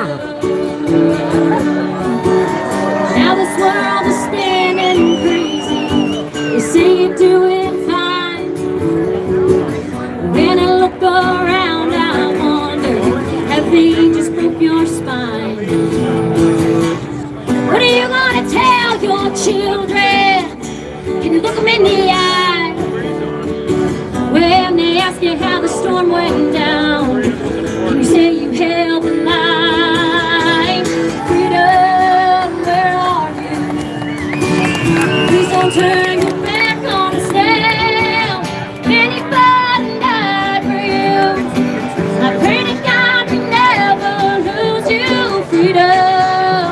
S10: Now this world is standing crazy. They say you're doing fine. When I look around, I wonder, have they just broke your spine? What are you gonna tell your children? Can you look them in the eye? When they ask you how the storm went down, can you say you held the line? Freedom, where are you? Please don't turn your back on us now. Many fought and died for you. I pray to God we never lose you. Freedom,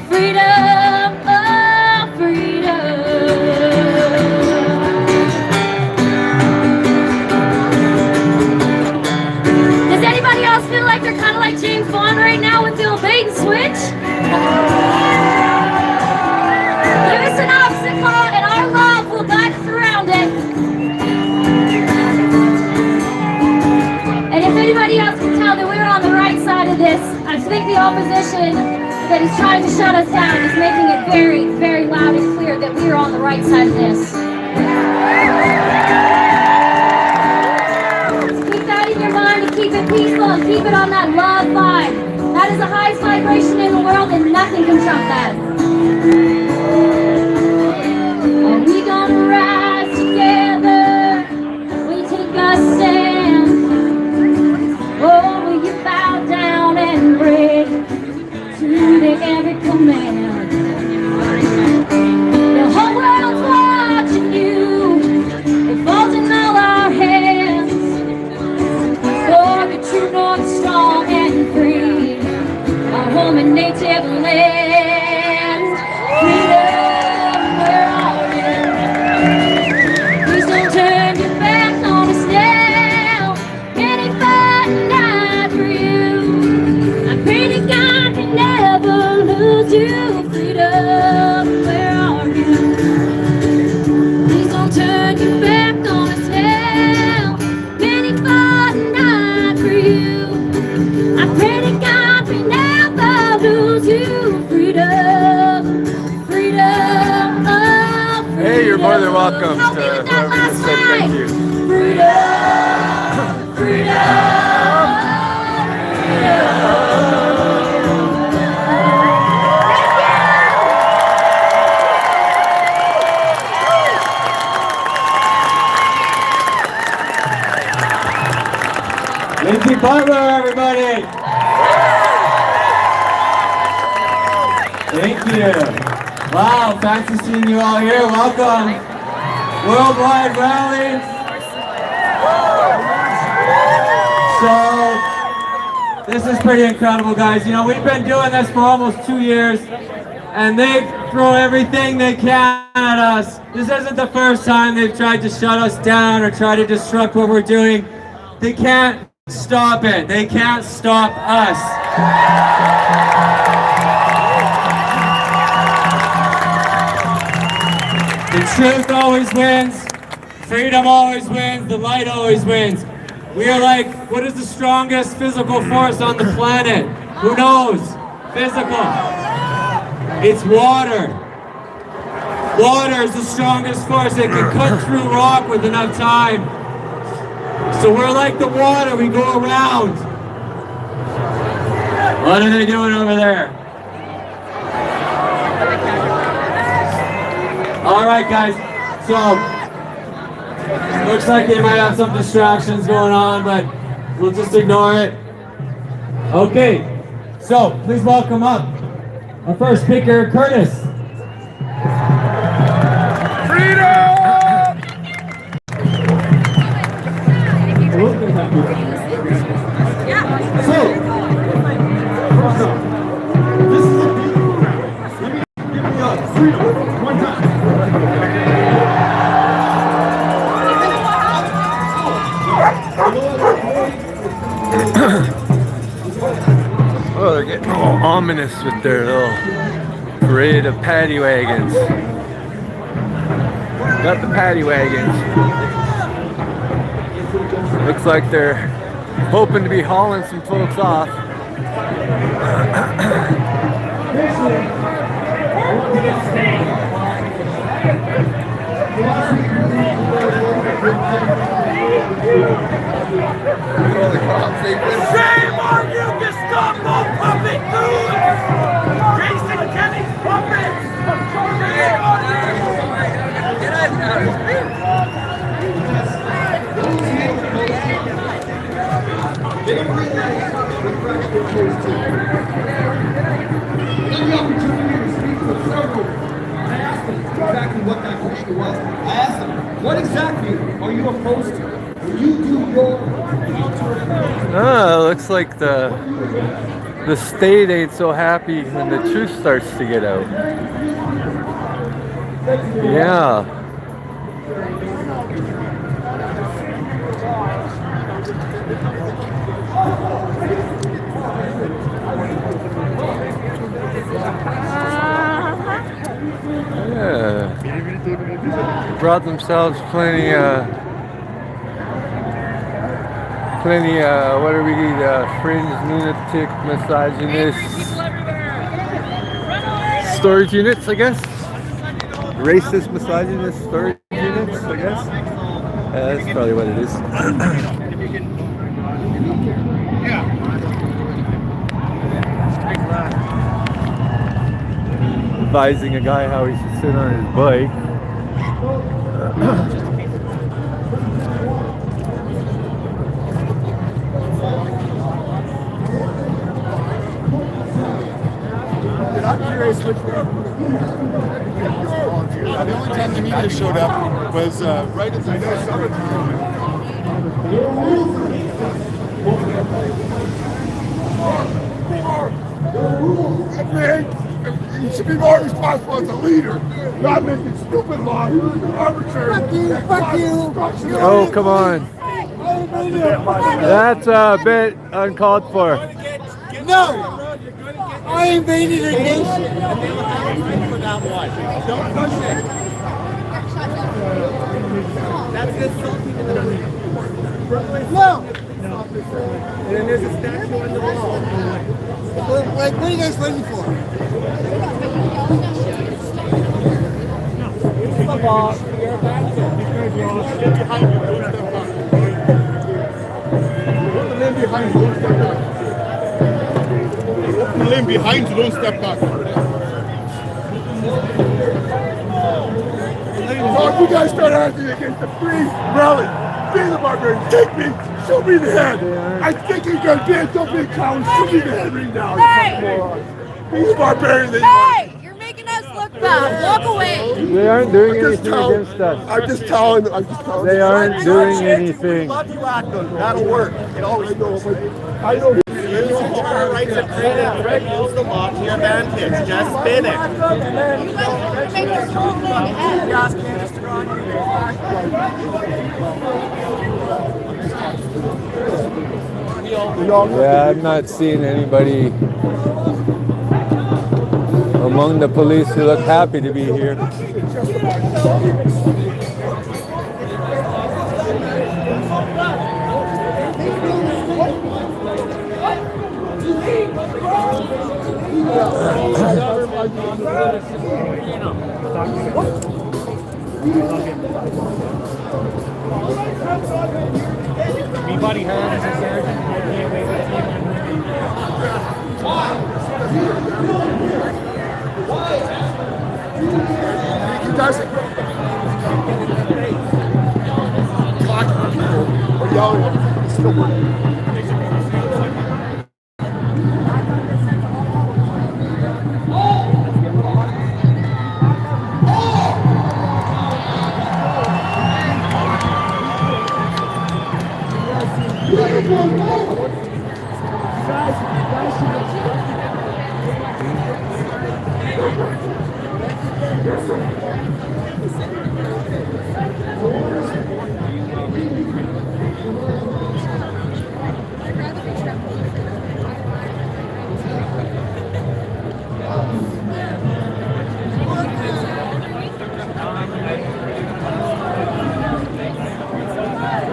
S10: freedom, oh, freedom. Does anybody else feel like they're kind of like James Bond right now with the old bait and switch? Give us an obstacle and our love will guide us around it. And if anybody else can tell that we're on the right side of this, I think the opposition that is trying to shut us down is making it very, very loud and clear that we are on the right side of this. Keep that in your mind and keep it peaceful and keep it on that love vibe. That is the highest vibration in the world and nothing can trump that. Are we gonna rise together? Will you take a stand? Or will you bow down and break to the every command? The whole world's watching you. It falls in all our hands. For the true north, strong and free, our home and native land. Freedom, where are you? Please don't turn your back on us now. Many fight and die for you. I pray to God we never lose you. Freedom, where are you? Please don't turn your back on us now. Many fight and die for you. I pray to God we never lose you. Freedom, freedom, oh, freedom.
S1: Hey, you're more than welcome
S10: Help
S1: to
S10: me with that
S1: whoever
S10: last
S1: just said thank
S10: line.
S1: you.
S10: Freedom, freedom, freedom.
S2: Thank you. Wow, fancy seeing you all here. Welcome. Worldwide Rally. So, this is pretty incredible, guys. You know, we've been doing this for almost 2 years, and they throw everything they can at us. This isn't the first time they've tried to shut us down or try to disrupt what we're doing. They can't stop it. They can't stop us. The truth always wins. Freedom always wins. The light always wins. We are like, what is the strongest physical force on the planet? Who knows? Physical. It's water. Water is the strongest force. It can cut through rock with enough time. So we're like the water. We go around. What are they doing over there? All right, guys. So, looks like they might have some distractions going on, but we'll just ignore it. Okay. So, please welcome up our first speaker, Curtis.
S1: Oh, they're getting all ominous with their little parade of paddy wagons. Got the paddy wagons. Looks like they're hoping to be hauling some folks off.
S7: Shame on you, Gestapo puppet goons! Jason Kelly's puppets! Shame on
S12: Exactly what that question was. I asked them, what exactly are you opposed to? Will you do your
S1: Looks like the state ain't so happy when the truth starts to get out. Yeah. Yeah. Brought themselves plenty what are we, fringe, lunatic, misogynist storage units, I guess? Racist, misogynist storage units, I guess? That's probably what it is. Advising a guy how he should sit on his bike.
S6: I'm curious which the only time the media showed up was right at the summertime. Man, you should be more responsible as a leader, not making stupid laws, arbitrary. Fuck you.
S1: Oh, come on. That's a bit uncalled for.
S7: No! I invaded a nation! Don't push it! That's insulting to the No! And then there's a statue on the wall. What are you guys waiting for? Come on. Get behind you, don't step back. Put the limb behind you, don't step back. Open the lane behind you, don't step back. So if you guys start acting against the free rally, be the barbarian, take me, Shoot me in the head. I think you're gonna dance. Don't be a clown. Shoot me in the head right now. You fucking moron. He's barbarian than you are.
S9: Hey, you're making us look bad. Walk away.
S1: They aren't doing anything against us.
S7: I'm just telling.
S1: They aren't doing anything.
S7: That'll work. It always goes. I know.
S13: Our rights of creative Fred use the law to your advantage. Just spin it.
S9: You guys make this whole thing end.
S1: Yeah, I'm not seeing anybody among the police who look happy to be here.
S5: Everybody has a sergeant.
S7: You guys talking to people or yelling at them. It's still working.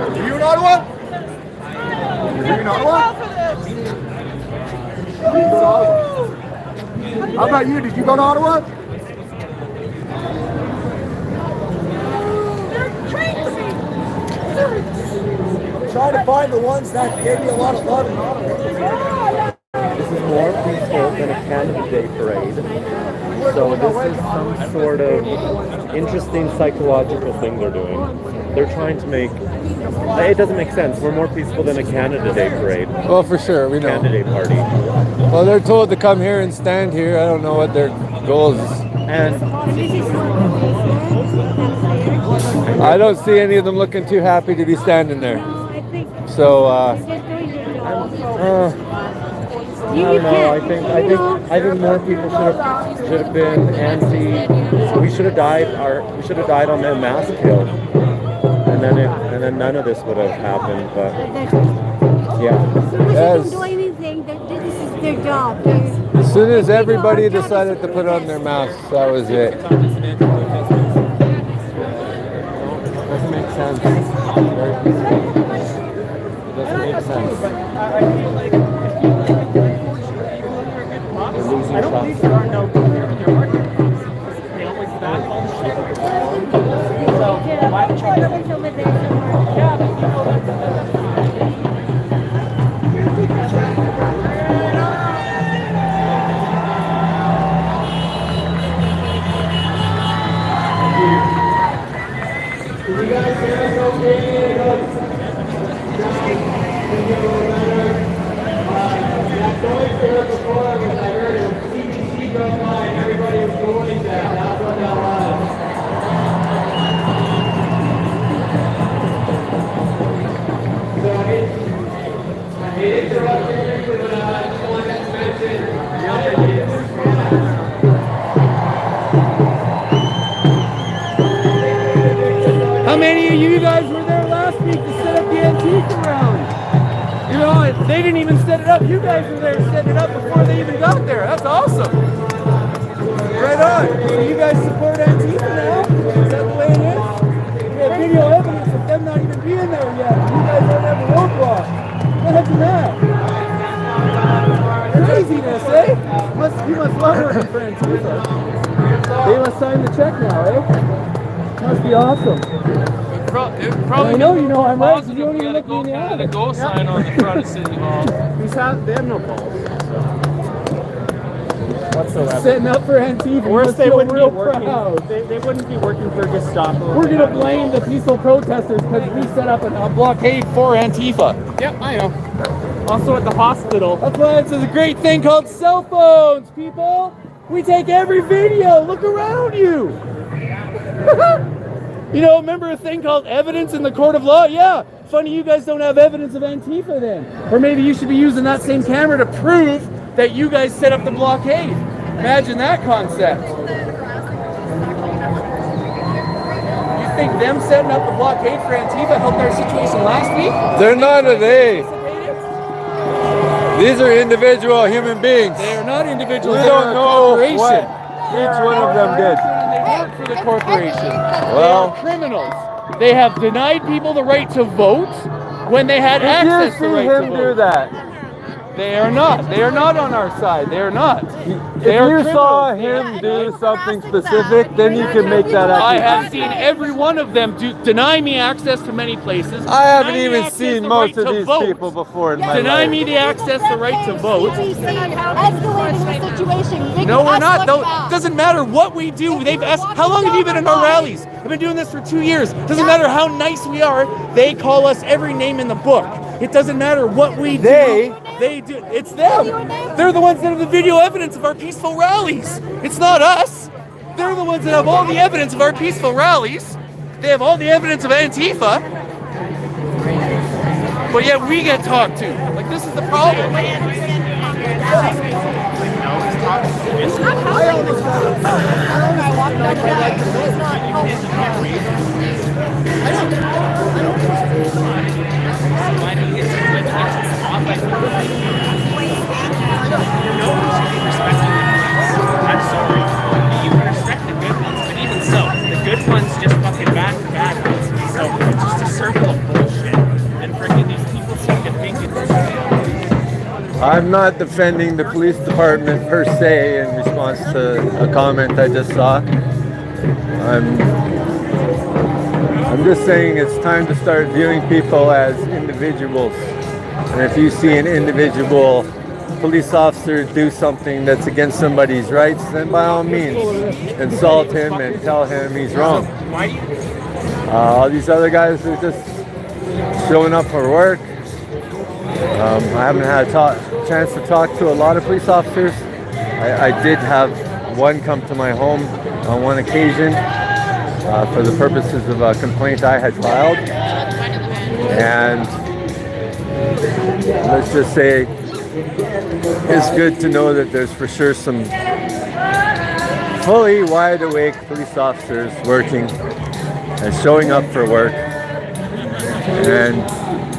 S7: Are you in Ottawa? Are you in Ottawa? How about you? Did you go to Ottawa?
S3: Try to find the ones that gave you a lot of love in Ottawa.
S5: This is more peaceful than a Canada Day parade. So this is some sort of interesting psychological thing they're doing. They're trying to make... It doesn't make sense. We're more peaceful than a Canada Day parade.
S1: Well, for sure, we know.
S5: Canada Day party.
S1: Well, they're told to come here and stand here. I don't know what their goal is.
S5: And
S1: I don't see any of them looking too happy to be standing there. So,
S5: I don't know. I think more people should have been anti. We should have died on the mass kill, and then none of this would have happened. But yeah.
S14: They don't do anything. This is their job.
S1: As soon as everybody decided to put on their masks, that was it. Doesn't make sense. It doesn't make sense.
S5: I feel like I don't think there are no their market. They always back all the shit. So why would you? Yeah, but people that.
S7: You guys hear us okay? That noise there before was I heard a CBC go by and everybody was going that. That's what that was. So I hate interrupting you, but I just wanted to mention
S2: How many of you guys were there last week to set up the Antifa rally? You know, they didn't even set it up. You guys were there to set it up before they even got there. That's awesome. Right on. So you guys support Antifa now? Is that the way it is? We have video evidence of them not even being there yet. You guys don't have a roadblock. What the heck is that? Craziness, eh? You must love working for Antifa. They must sign the check now, eh? Must be awesome.
S15: Probably
S2: I know you know I'm right. You don't even look me in the
S15: get
S2: eye.
S15: a go sign on the front of City Hall.
S5: They have no balls. So.
S3: whatsoever. Setting up for Antifa.
S15: Worse, they wouldn't be working.
S3: Proud.
S15: They wouldn't be working for Gestapo.
S3: We're gonna blame the peaceful protesters because we set up a blockade for Antifa.
S15: Yep, I know. Also at the hospital.
S3: That's why this is a great thing called cell phones, people. We take every video. Look around you. You know, remember a thing called evidence in the court of law? Yeah. Funny you guys don't have evidence of Antifa then. Or maybe you should be using that same camera to prove that you guys set up the blockade. Imagine that concept. You think them setting up the blockade for Antifa helped our situation last week?
S1: They're not a they. These are individual human beings.
S3: They are not individuals.
S1: We
S3: They
S1: don't
S3: are a
S1: know
S3: corporation.
S1: what each one of them did.
S3: They work for the corporation.
S1: Well,
S3: they are criminals. They have denied people the right to vote when they had access to the right to vote.
S1: If you see him do that,
S3: they are not. They are not on our side. They are not.
S1: If you saw him do something specific, then you can make that accusation.
S3: I have seen every one of them deny me access to many places.
S1: I haven't even seen most of these people before in my life.
S3: Deny me the access, the right to vote.
S14: Escalating the situation.
S3: No, we're not. Though it doesn't matter what we do. They've asked, how long have you been in our rallies? I've been doing this for 2 years. Doesn't matter how nice we are. They call us every name in the book. It doesn't matter what we do. They do. It's them. They're the ones that have the video evidence of our peaceful rallies. It's not us. They're the ones that have all the evidence of our peaceful rallies. They have all the evidence of Antifa. But yet we get talked to. Like, this is the problem.
S15: I'm sorry. You can respect the good ones, but even so, the good ones just fucking back the bad ones. So it's just a circle of bullshit. And freaking these people seem to think it's
S1: I'm not defending the police department per se in response to a comment I just saw. I'm just saying it's time to start viewing people as individuals. And if you see an individual police officer do something that's against somebody's rights, then by all means, insult him and tell him he's wrong. All these other guys are just showing up for work. I haven't had a chance to talk to a lot of police officers. I did have one come to my home on one occasion for the purposes of a complaint I had filed. And let's just say it's good to know that there's for sure some fully wide awake police officers working and showing up for work. And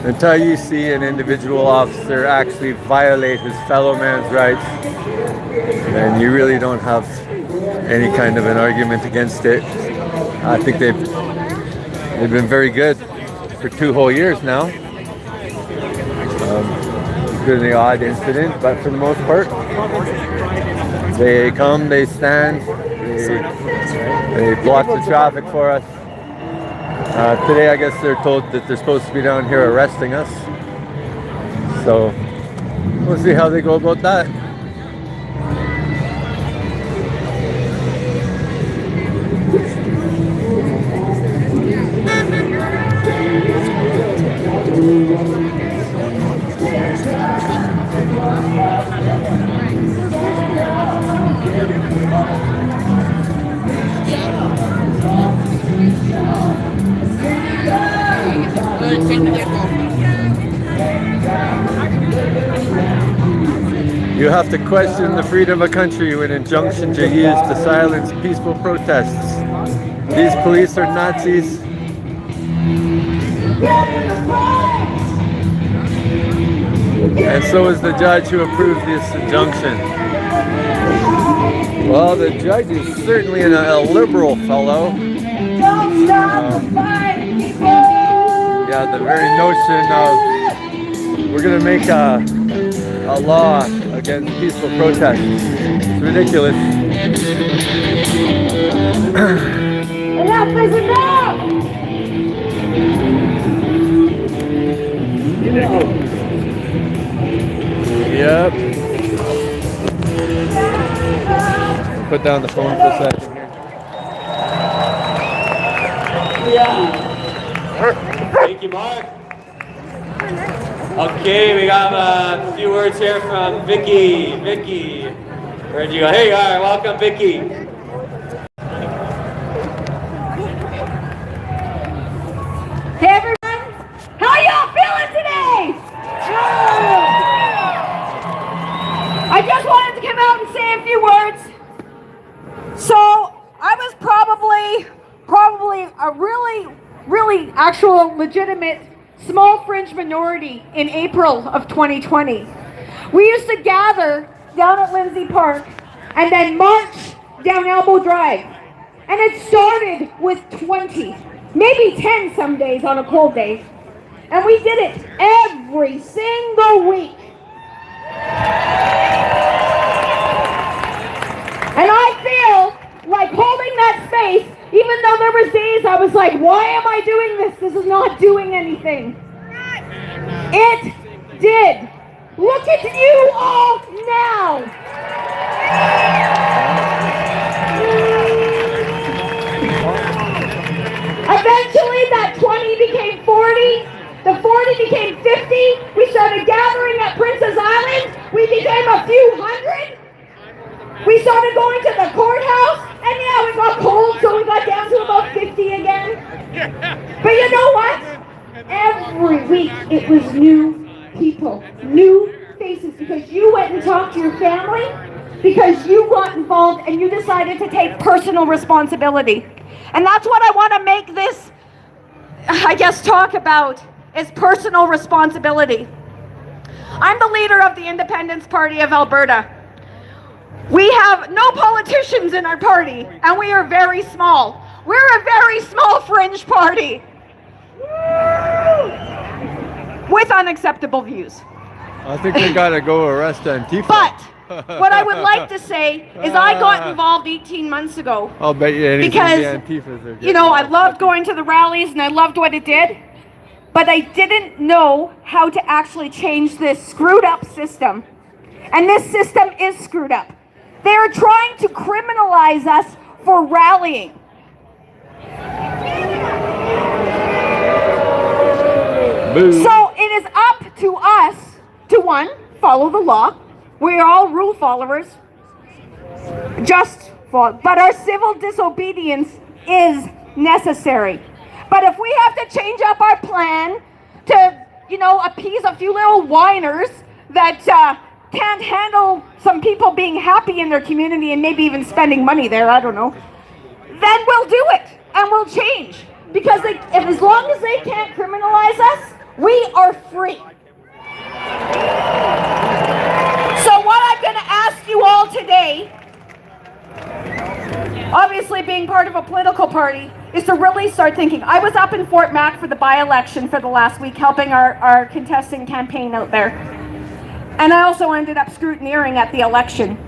S1: until you see an individual officer actually violate his fellow man's rights, then you really don't have any kind of an argument against it. I think they've been very good for 2 whole years now. Been the odd incident, but for the most part, they come, they stand, they block the traffic for us. Today, I guess they're told that they're supposed to be down here arresting us. So we'll see how they go about that. You have to question the freedom of a country when injunctions are used to silence peaceful protests. These police are Nazis. And so is the judge who approved this injunction. Well, the judge is certainly a liberal fellow. Yeah, the very notion of we're going to make a law against peaceful protests. It's ridiculous.
S9: Enough is enough!
S1: Yep. put down the phone for a second here.
S2: Thank you, Mark. Okay, we got a few words here from Vicky. Vicky, where'd you go? Hey, all right, welcome, Vicky.
S9: Hey everyone, how y'all feeling today? I just wanted to come out and say a few words. So I was probably a really actual legitimate small fringe minority in April of 2020. We used to gather down at Lindsay Park and then march down Elbow Drive. And it started with 20, maybe 10 some days on a cold day. And we did it every single week. And I feel like holding that space, even though there was days I was like, why am I doing this? This is not doing anything. It did. Look at you all now. Eventually that 20 became 40, the 40 became 50, we started gathering at Princess Island, we became a few hundred, we started going to the courthouse, and yeah, we got cold, so we got down to about 50 again. But you know what? Every week it was new people, new faces, because you went and talked to your family, because you got involved and you decided to take personal responsibility. And that's what I want to make this, I guess, talk about, is personal responsibility. I'm the leader of the Independence Party of Alberta. We have no politicians in our party, and we are very small. We're a very small fringe party with unacceptable views.
S1: I think they gotta go arrest Antifa.
S9: But what I would like to say is I got involved 18 months ago.
S1: I'll bet you anything
S9: because,
S1: the Antifas are
S9: you know, I loved going to the rallies and I loved what it did, but I didn't know how to actually change this screwed up system. And this system is screwed up. They are trying to criminalize us for rallying.
S1: Boo.
S9: So it is up to us to, one, follow the law. We are all rule followers. But our civil disobedience is necessary. But if we have to change up our plan to, you know, appease a few little whiners that can't handle some people being happy in their community and maybe even spending money there, I don't know, then we'll do it and we'll change. Because as long as they can't criminalize us, we are free. So what I'm going to ask you all today, obviously being part of a political party, is to really start thinking. I was up in Fort Mac for the by-election for the last week, helping our contesting campaign out there. And I also ended up scrutineering at the election.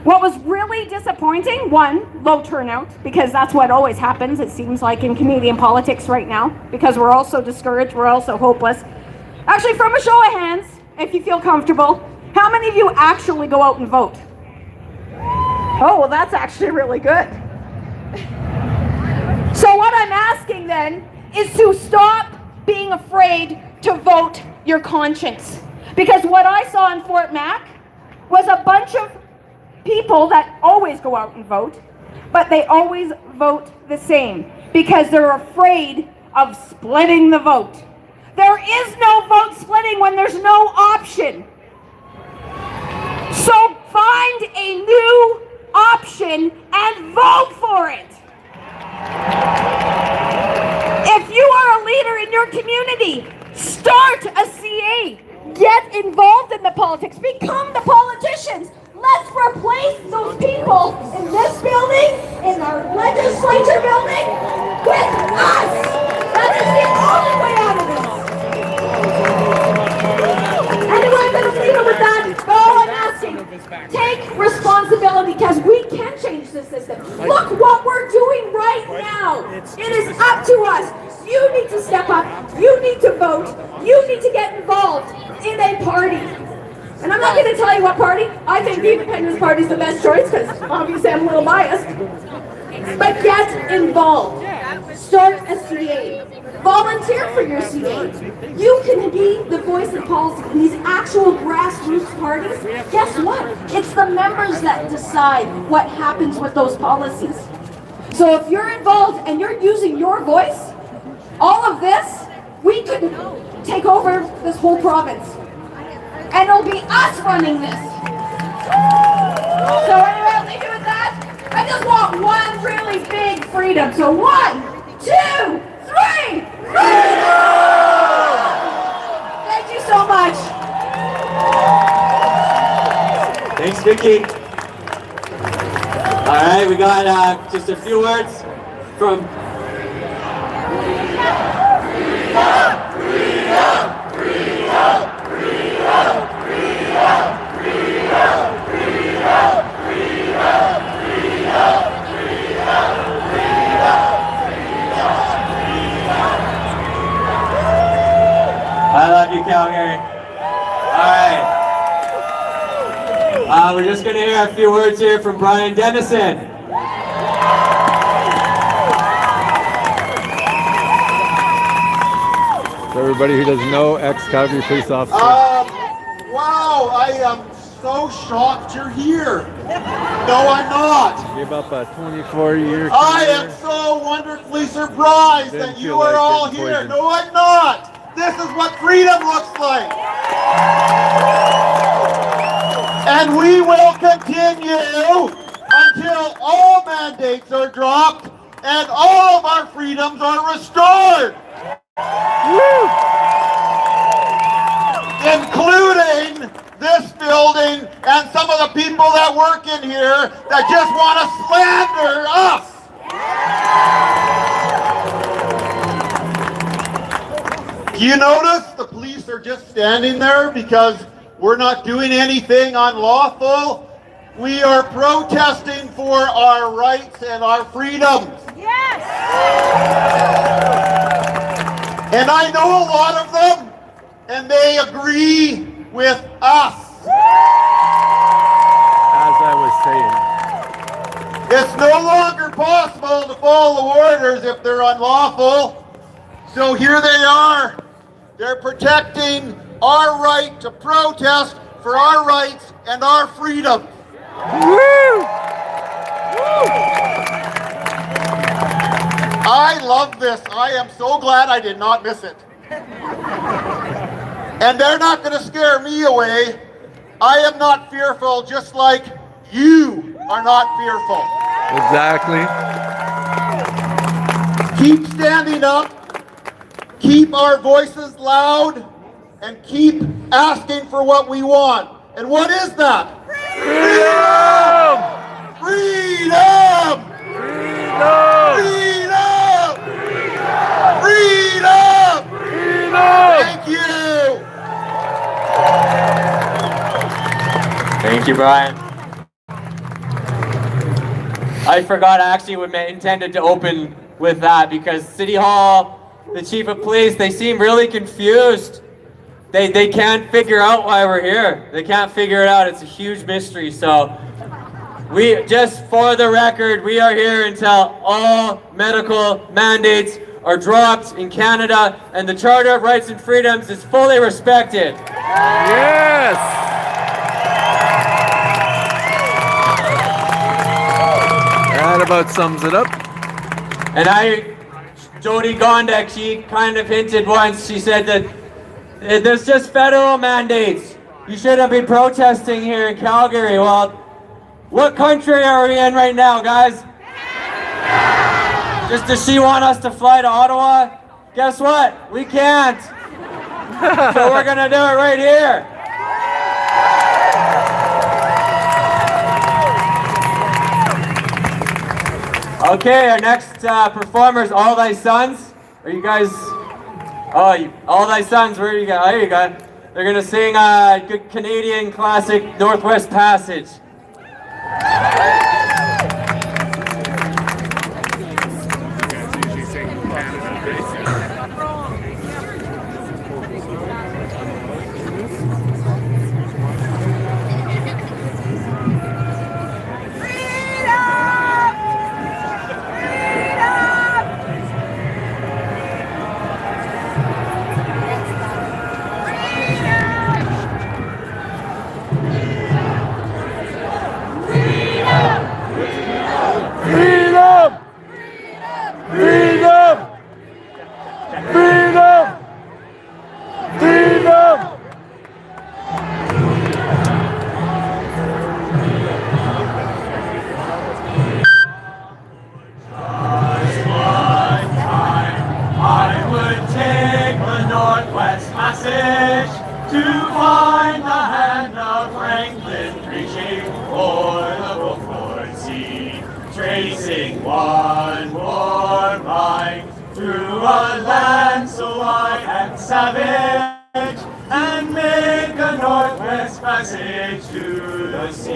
S9: What was really disappointing, one, low turnout, because that's what always happens, it seems like, in Canadian politics right now, because we're all so discouraged, we're all so hopeless. Actually, from a show of hands, if you feel comfortable, how many of you actually go out and vote? Oh, well, that's actually really good. So what I'm asking then is to stop being afraid to vote your conscience. Because what I saw in Fort Mac was a bunch of people that always go out and vote, but they always vote the same because they're afraid of splitting the vote. There is no vote splitting when there's no option. So find a new option and vote for it. If you are a leader in your community, start a CA. Get involved in the politics. Become the politicians. Let's replace those people in this building, in our legislature building, with us. That is the only way out of this. Anyway, I'm going to leave it with that. All I'm asking, take responsibility because we can change the system. Look what we're doing right now. It is up to us. You need to step up. You need to vote. You need to get involved in a party. And I'm not going to tell you what party. I think the Independence Party is the best choice because obviously I'm a little biased. But get involved. Start a CA. Volunteer for your CA. You can be the voice of policy in these actual grassroots parties. Guess what? It's the members that decide what happens with those policies. So if you're involved and you're using your voice, all of this, we could take over this whole province. And it'll be us running this. So anyway, I'll leave you with that. I just want one really big freedom. So 1, 2, 3, freedom! Thank you so much.
S2: Thanks, Vicky. All right, we got just a few words from... I love you, Calgary. All right. We're just going to hear a few words here from Brian Dennison.
S1: For everybody who doesn't know, ex-Calgary police officer.
S13: Wow, I am so shocked you're here. No, I'm not.
S1: Give up a 24-year career.
S13: I am so wonderfully surprised that you are all here. No, I'm not. This is what freedom looks like. And we will continue until all mandates are dropped and all of our freedoms are restored. Woo! Including this building and some of the people that work in here that just want to slander us. Do you notice the police are just standing there because we're not doing anything unlawful? We are protesting for our rights and our freedoms.
S9: Yes!
S13: And I know a lot of them, and they agree with us.
S1: As I was saying.
S13: It's no longer possible to follow orders if they're unlawful. So here they are. They're protecting our right to protest for our rights and our freedom. Woo! I love this. I am so glad I did not miss it. And they're not going to scare me away. I am not fearful, just like you are not fearful.
S1: Exactly.
S13: Keep standing up. Keep our voices loud. And keep asking for what we want. And what is that? Freedom! Freedom! Freedom! Freedom! Freedom! Thank you!
S2: Thank you, Brian. I forgot I actually intended to open with that because City Hall, the Chief of Police, they seem really confused. They can't figure out why we're here. They can't figure it out. It's a huge mystery. So we, just for the record, we are here until all medical mandates are dropped in Canada and the Charter of Rights and Freedoms is fully respected.
S1: Yes! That about sums it up.
S2: And Jody Gondek, she kind of hinted once, she said that there's just federal mandates. You shouldn't be protesting here in Calgary. Well, what country are we in right now, guys? Just does she want us to fly to Ottawa? Guess what? We can't. So we're gonna do it right here. Okay, our next performers, All Thy Sons. Are you guys? Oh, All Thy Sons, where you go? There you go. They're gonna sing a good Canadian classic, Northwest Passage.
S7: tracing one more line through a land so wide and savage, and make a northwest passage to the sea.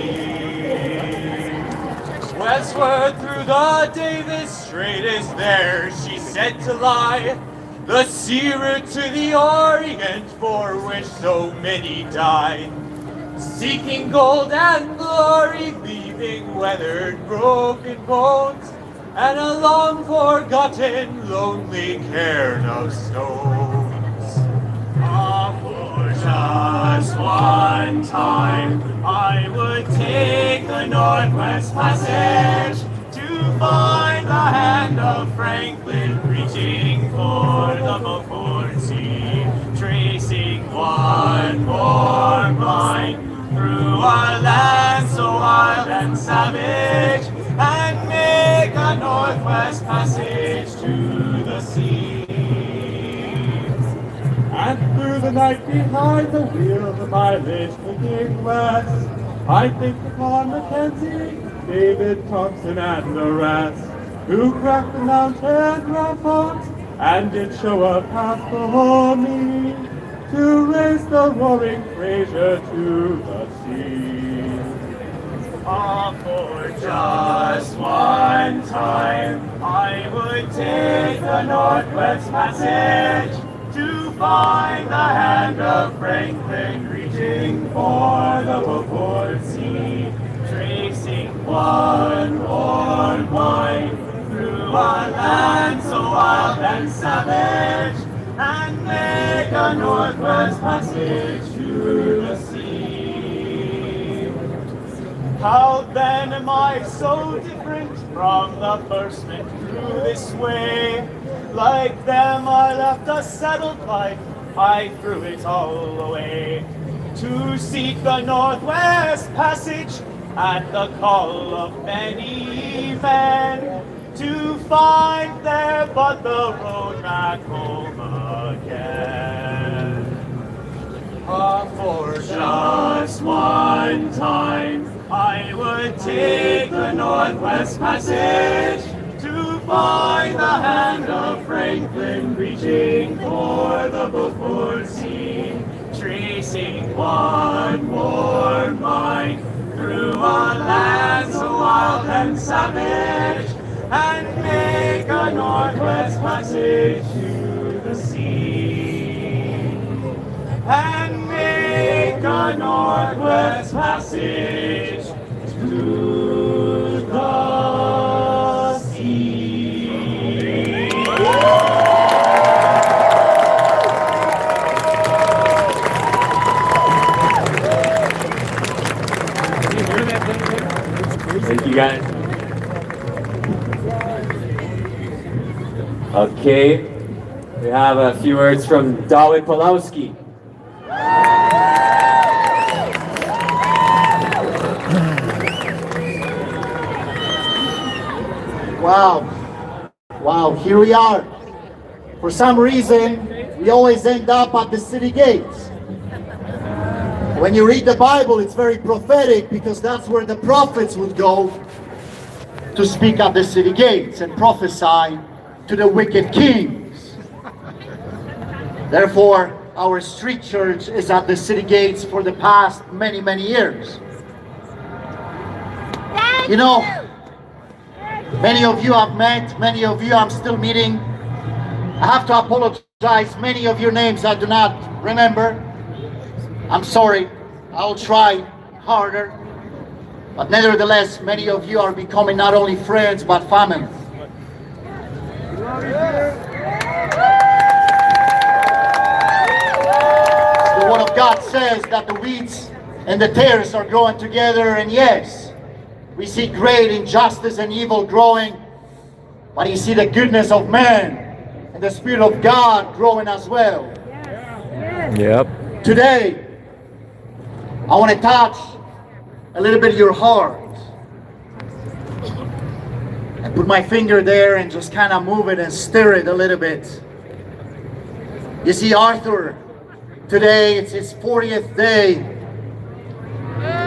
S7: Westward through the Davis Strait is there she said to lie, the sea route to the Orient for which so many died, seeking gold and glory, leaving weathered broken bones, and a long forgotten lonely cairn of stones. Ah, for just one time I would take the Northwest Passage to find the hand of Franklin reaching for the Beaufort Sea, tracing one more line through a land so wild and savage, and make a Northwest Passage to the sea. And through the night behind the wheel of the mileage looking west, I think upon Mackenzie, David Thompson and the rest, who cracked the mountain ramparts and did show a path for me to race the roaring Fraser to the sea. Ah, for just one time I would take the Northwest Passage to find the hand of Franklin reaching for the Beaufort Sea, tracing one more line through a land so wild and savage, and make a Northwest Passage to the sea. How then am I so different from the first men through this way? Like them I left a settled life, I threw it all away, to seek the Northwest Passage at the call of many men, to find there but the road back home again. Ah, for just one time I would take the Northwest Passage to find the hand of Franklin reaching for the Beaufort Sea, tracing one more line through a land so wild and savage, and make a Northwest Passage to the sea. And make a Northwest Passage to the sea.
S2: Thank you, guys. Okay, we have a few words from Dawid Pulowski.
S16: Wow, here we are. For some reason, we always end up at the city gates. When you read the Bible, it's very prophetic because that's where the prophets would go to speak at the city gates and prophesy to the wicked kings. Therefore, our street church is at the city gates for the past many years. You know, many of you I've met, many of you I'm still meeting. I have to apologize, many of your names I do not remember. I'm sorry, I'll try harder. But nevertheless, many of you are becoming not only friends, but family. The Word of God says that the weeds and the tares are growing together, and yes, we see great injustice and evil growing, but you see the goodness of man and the Spirit of God growing as well.
S1: Yep.
S16: Today, I want to touch a little bit of your heart and put my finger there and just kind of move it and stir it a little bit. You see, Arthur, today it's his 40th day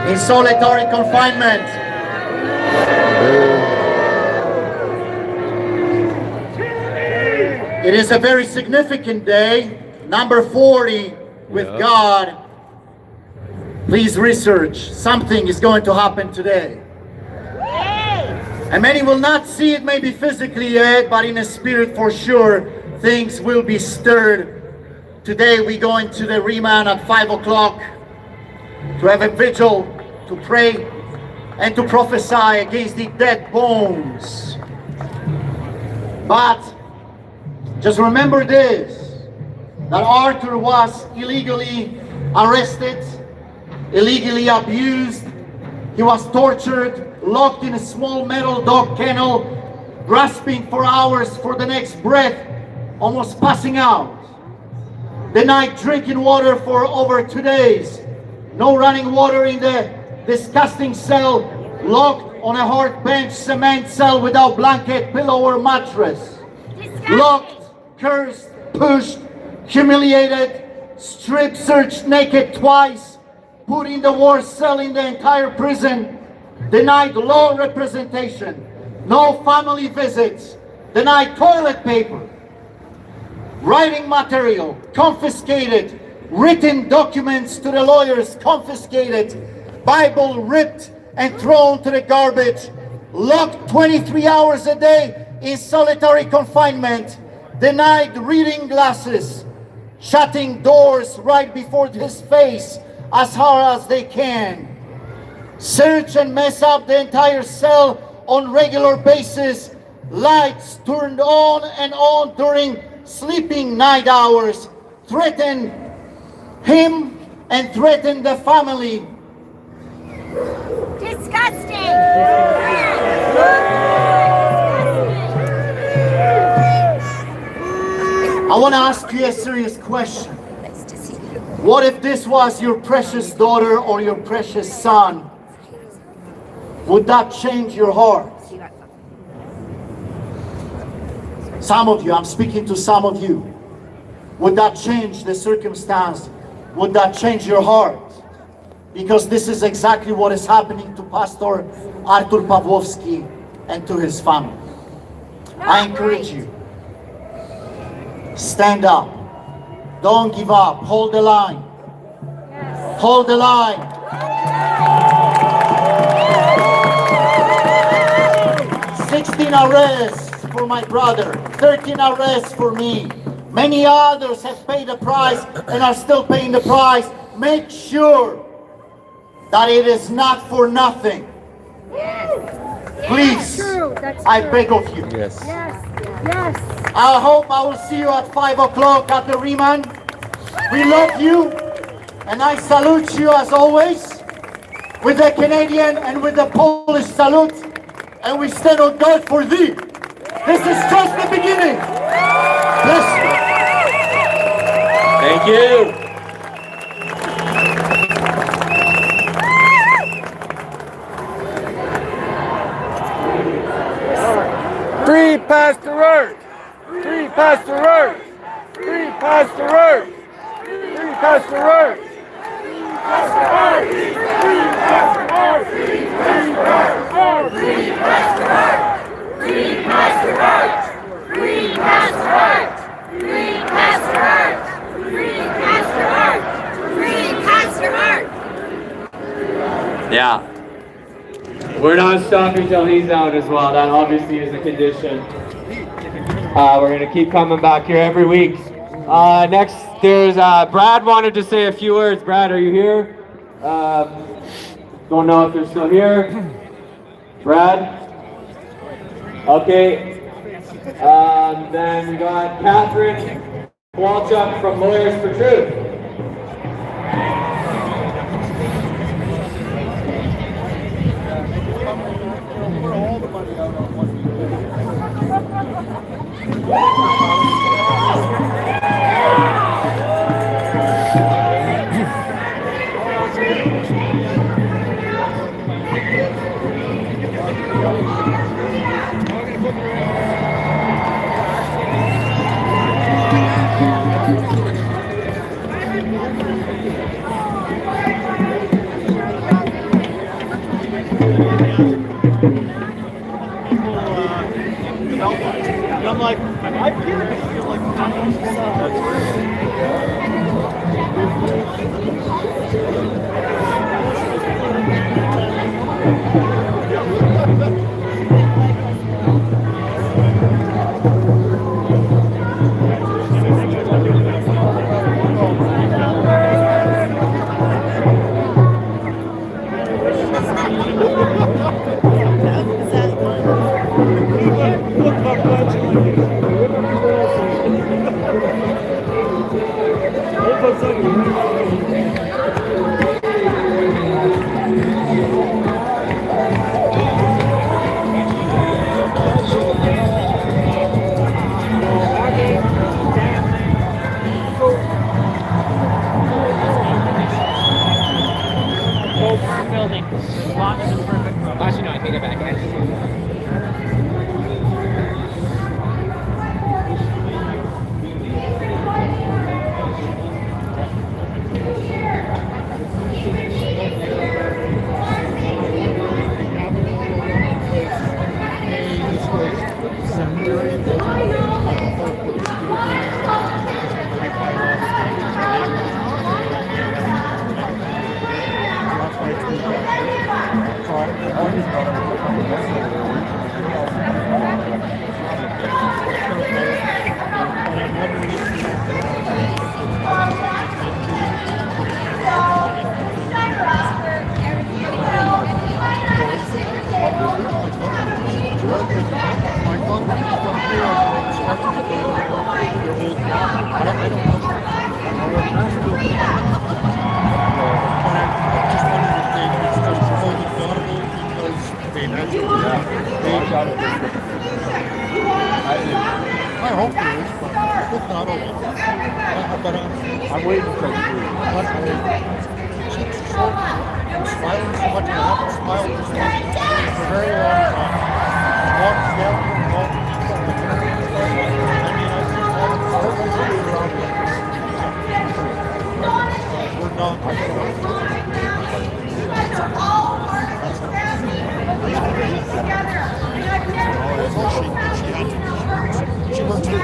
S16: in solitary confinement. It is a very significant day, number 40 with God. Please research. Something is going to happen today. And many will not see it maybe physically yet, but in the spirit for sure, things will be stirred. Today we go into the Riemann at 5 o'clock to have a vigil, to pray, and to prophesy against the dead bones. But just remember this, that Arthur was illegally arrested, illegally abused. He was tortured, locked in a small metal dog kennel, grasping for hours for the next breath, almost passing out. Denied drinking water for over 2 days. No running water in the disgusting cell, locked on a hard bench cement cell without blanket, pillow or mattress. Locked, cursed, pushed, humiliated, strip searched naked twice, put in the worst cell in the entire prison, denied law representation, no family visits, denied toilet paper, writing material confiscated, written documents to the lawyers confiscated, Bible ripped and thrown to the garbage, locked 23 hours a day in solitary confinement, denied reading glasses, shutting doors right before his face as hard as they can, search and mess up the entire cell on regular basis, lights turned on and on during sleeping night hours, threaten him and threaten the family.
S14: Disgusting!
S16: I want to ask you a serious question. What if this was your precious daughter or your precious son? Would that change your heart? Some of you, I'm speaking to some of you. Would that change the circumstance? Would that change your heart? Because this is exactly what is happening to Pastor Artur Pawłowski and to his family. I encourage you. Stand up. Don't give up. Hold the line. Hold the line. "16 arrests for my brother, 13 arrests for me. Many others have paid the price and are still paying the price. Make sure that it is not for nothing. Please, I beg of you.
S1: Yes.
S14: Yes.
S16: I hope I will see you at 5 o'clock at the Riemann. We love you, and I salute you as always, with the Canadian and with the Polish salute, and we stand on God for thee. This is just the beginning. Bless you.
S2: Thank you.
S1: Free Pastor Art! Free Pastor Art! Free Pastor Art! Free Pastor Art!
S2: Yeah. We're not stopping till he's out as well. That obviously is a condition. We're going to keep coming back here every week. Next, there's Brad wanted to say a few words. Brad, are you here? Don't know if you're still here. Brad? Okay. Then we got Catherine Walchuk from Lawyers for Truth.
S5: belt line. And I'm like, I get it. I feel like
S15: building. Lots of perfect. Actually, no, I take it back.
S5: I hope there is, but if not, I'm waiting for it. I'm smiling so much, I haven't smiled this much for a very long time. Walks down and walks she works with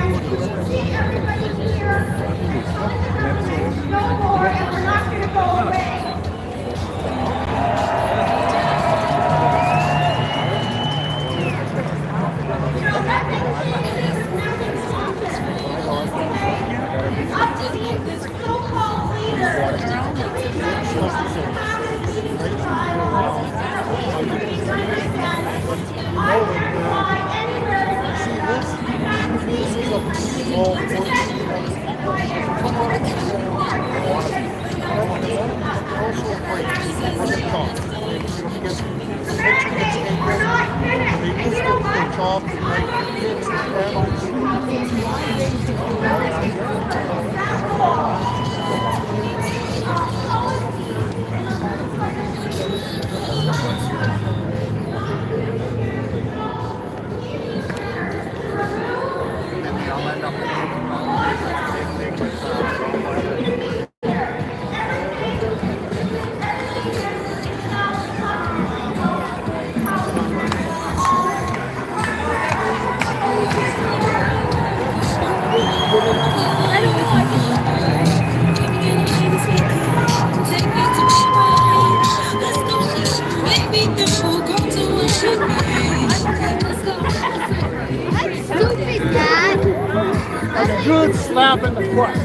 S5: a good slap in the butt.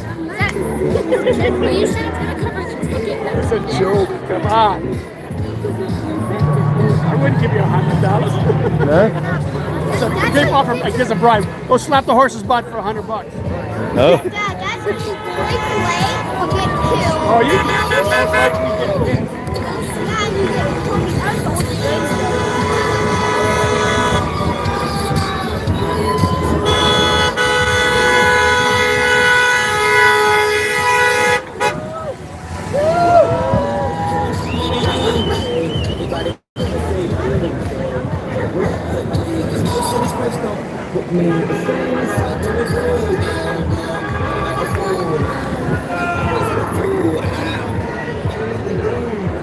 S14: You said it's gonna cover the ticket.
S5: It's a joke. Come on. I wouldn't give you $100. It's a big offer. I guess a bribe. Go slap the horse's butt for $100.
S1: Oh.
S14: Dad, that's what you break away or get killed.
S5: Oh, you get hit.
S14: Dad, you get 20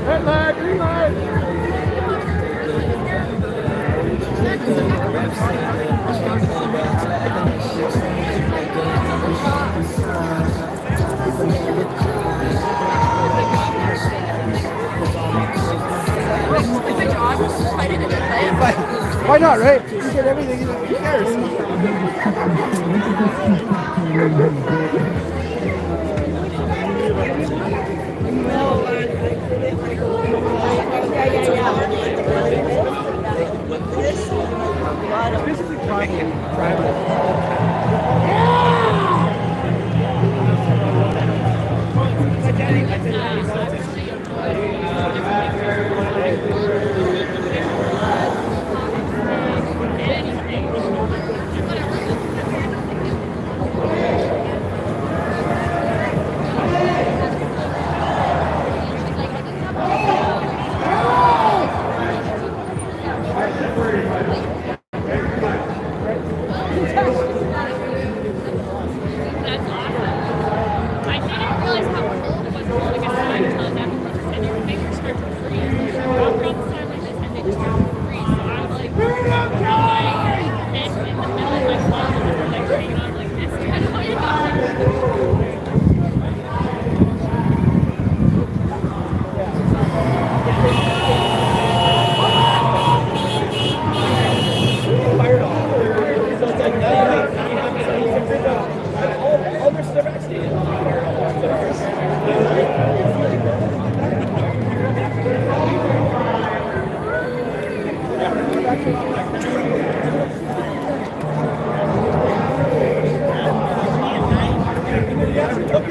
S5: Red light, green light. Why not, right? You get everything, who cares? This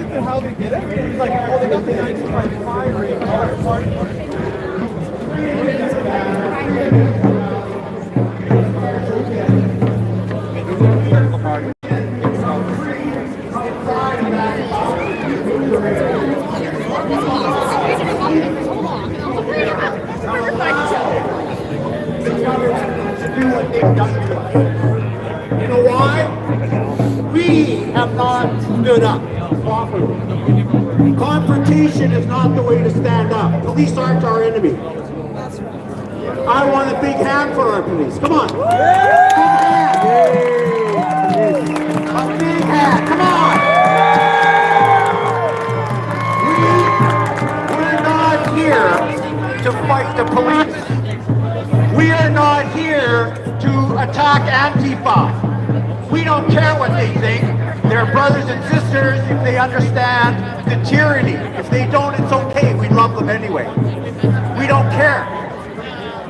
S5: is a how they did it. It's like, oh, they got the 1995 rate.
S16: You know why? We have not stood up properly. Confrontation is not the way to stand up. Police aren't our enemy. I want a big hand for our police. Come on. Big hand. A big hand. Come on. We're not here to fight the police. We are not here to attack Antifa. We don't care what they think. They're brothers and sisters if they understand the tyranny. If they don't, it's okay. We love them anyway. We don't care.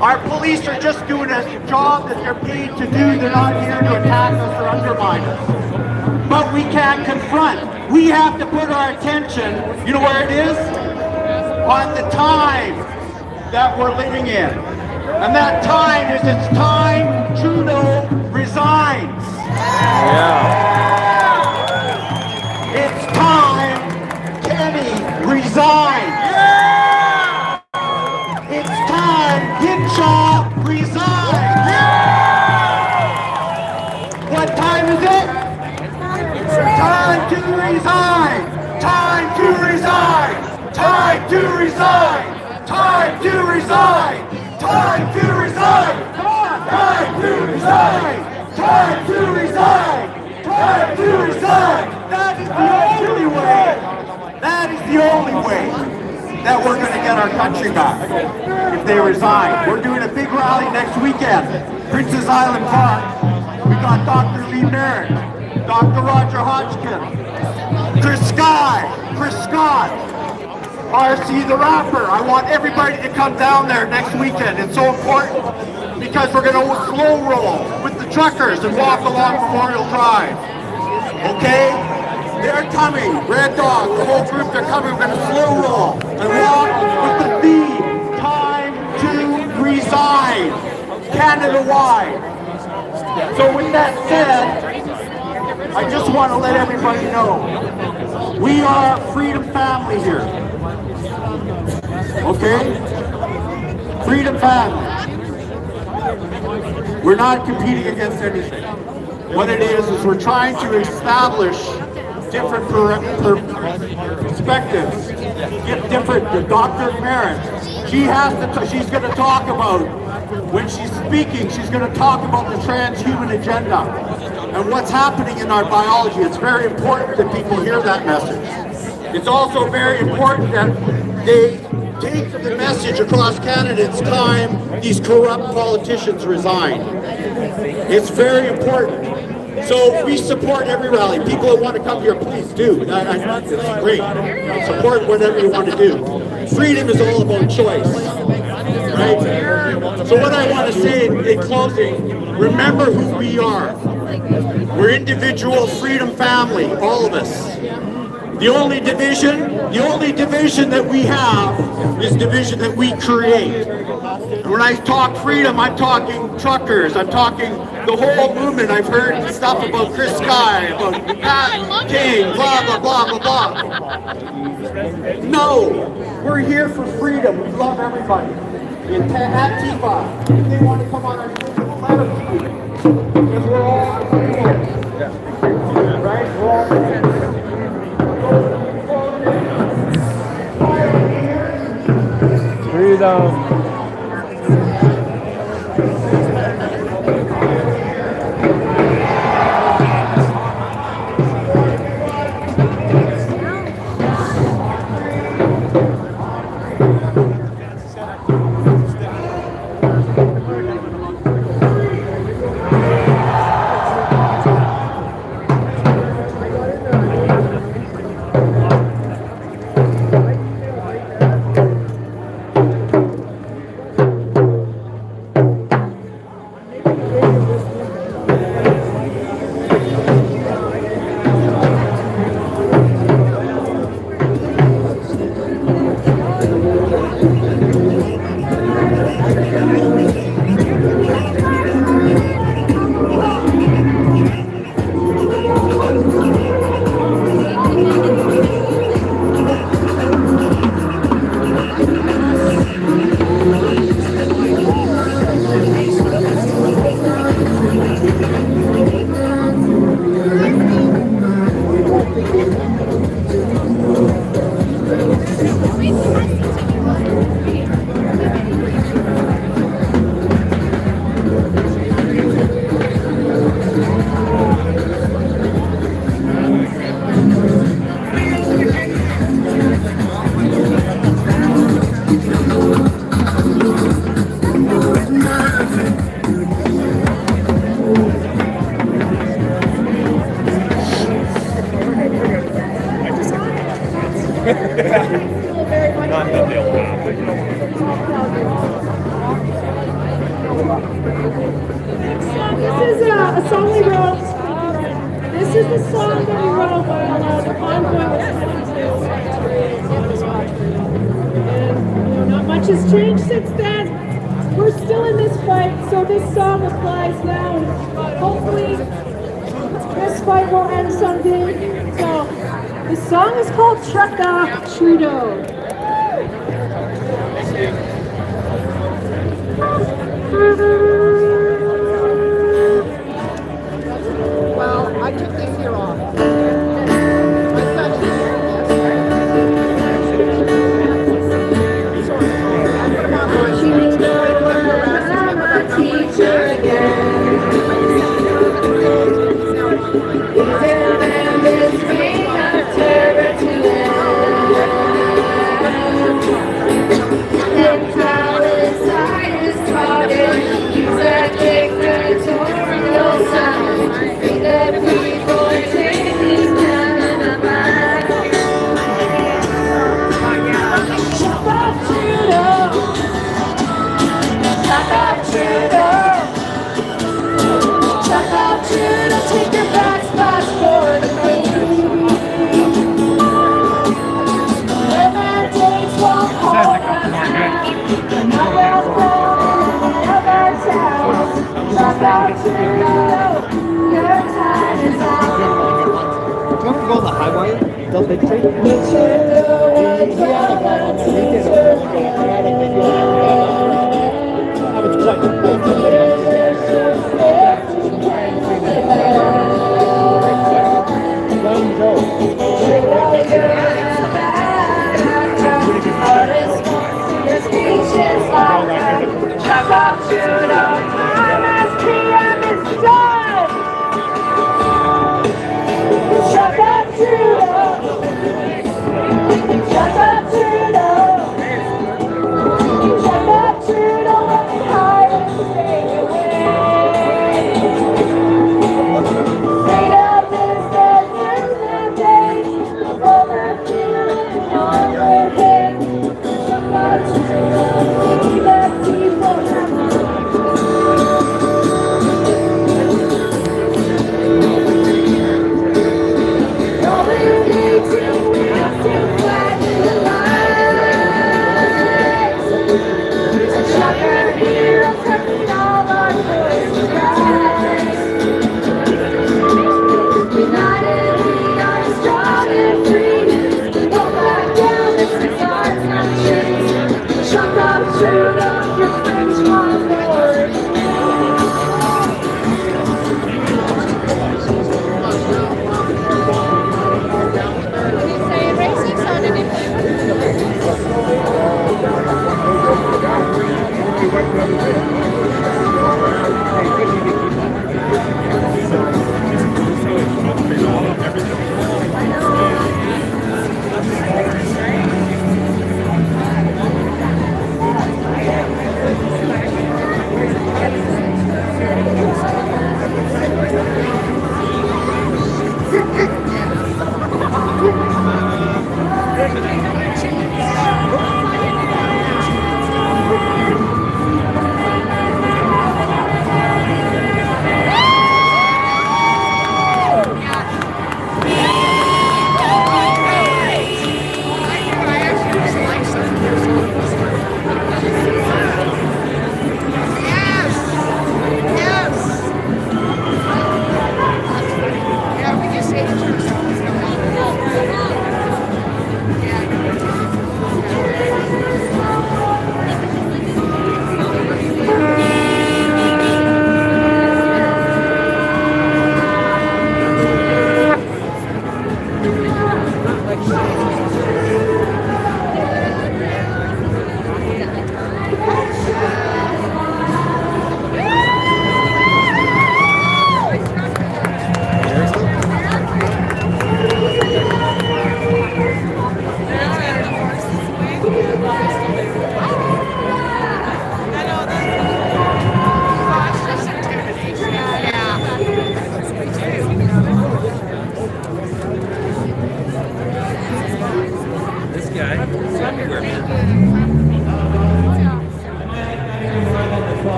S16: Our police are just doing a job that they're paid to do. They're not here to attack us or undermine us. But we can't confront. We have to put our attention, you know where it is? On the time that we're living in. And that time is it's time Trudeau resigns. It's time Kenny resigns. It's time Hinshaw resigns. What time is it? Time to resign. Time to resign. Time to resign. Time to resign. Time to resign! Time to resign! Time to resign! Time to resign! That is the only way! That is the only way that we're going to get our country back. If they resign. We're doing a big rally next weekend. Princess Island Park. We got Dr. Lee Merritt, Dr. Roger Hodgkin, Chris Scott, RC the rapper. I want everybody to come down there next weekend. It's so important because we're going to slow roll with the truckers and walk along Memorial Drive. Okay? They're coming. Red Dog, the whole group, they're coming. We're going to slow roll and walk with the theme, time to resign, Canada-wide. So with that said, I just want to let everybody know, we are a freedom family here. Okay? Freedom family. We're not competing against anything. What it is we're trying to establish different perspectives, get different. Dr. Merritt, she's going to talk about, when she's speaking, she's going to talk about the transhuman agenda and what's happening in our biology. It's very important that people hear that message. It's also very important that they
S13: take the message across Canada. It's time these corrupt politicians resign. It's very important. So we support every rally. People that want to come here, please do. It's great. Support whatever you want to do. Freedom is all about choice. Right? So what I want to say in closing, remember who we are. We're individual freedom family, all of us. The only division that we have is division that we create. And when I talk freedom, I'm talking truckers, I'm talking the whole movement. I've heard stuff about Chris Sky, about Pat King, blah, blah, blah, blah, blah. No, we're here for freedom. We love everybody. At T5, if they want to come on our team, we'll let them be. Because we're all right? We're all
S1: Freedom.
S9: This is a song we wrote. This is the song that we wrote while the convoy was heading to. And not much has changed since then. We're still in this fight, so this song applies now. And hopefully, this fight will end someday. So, the song is called Truck Off Trudeau.
S3: Well, I took this year off.
S5: Go the highway, the big tree.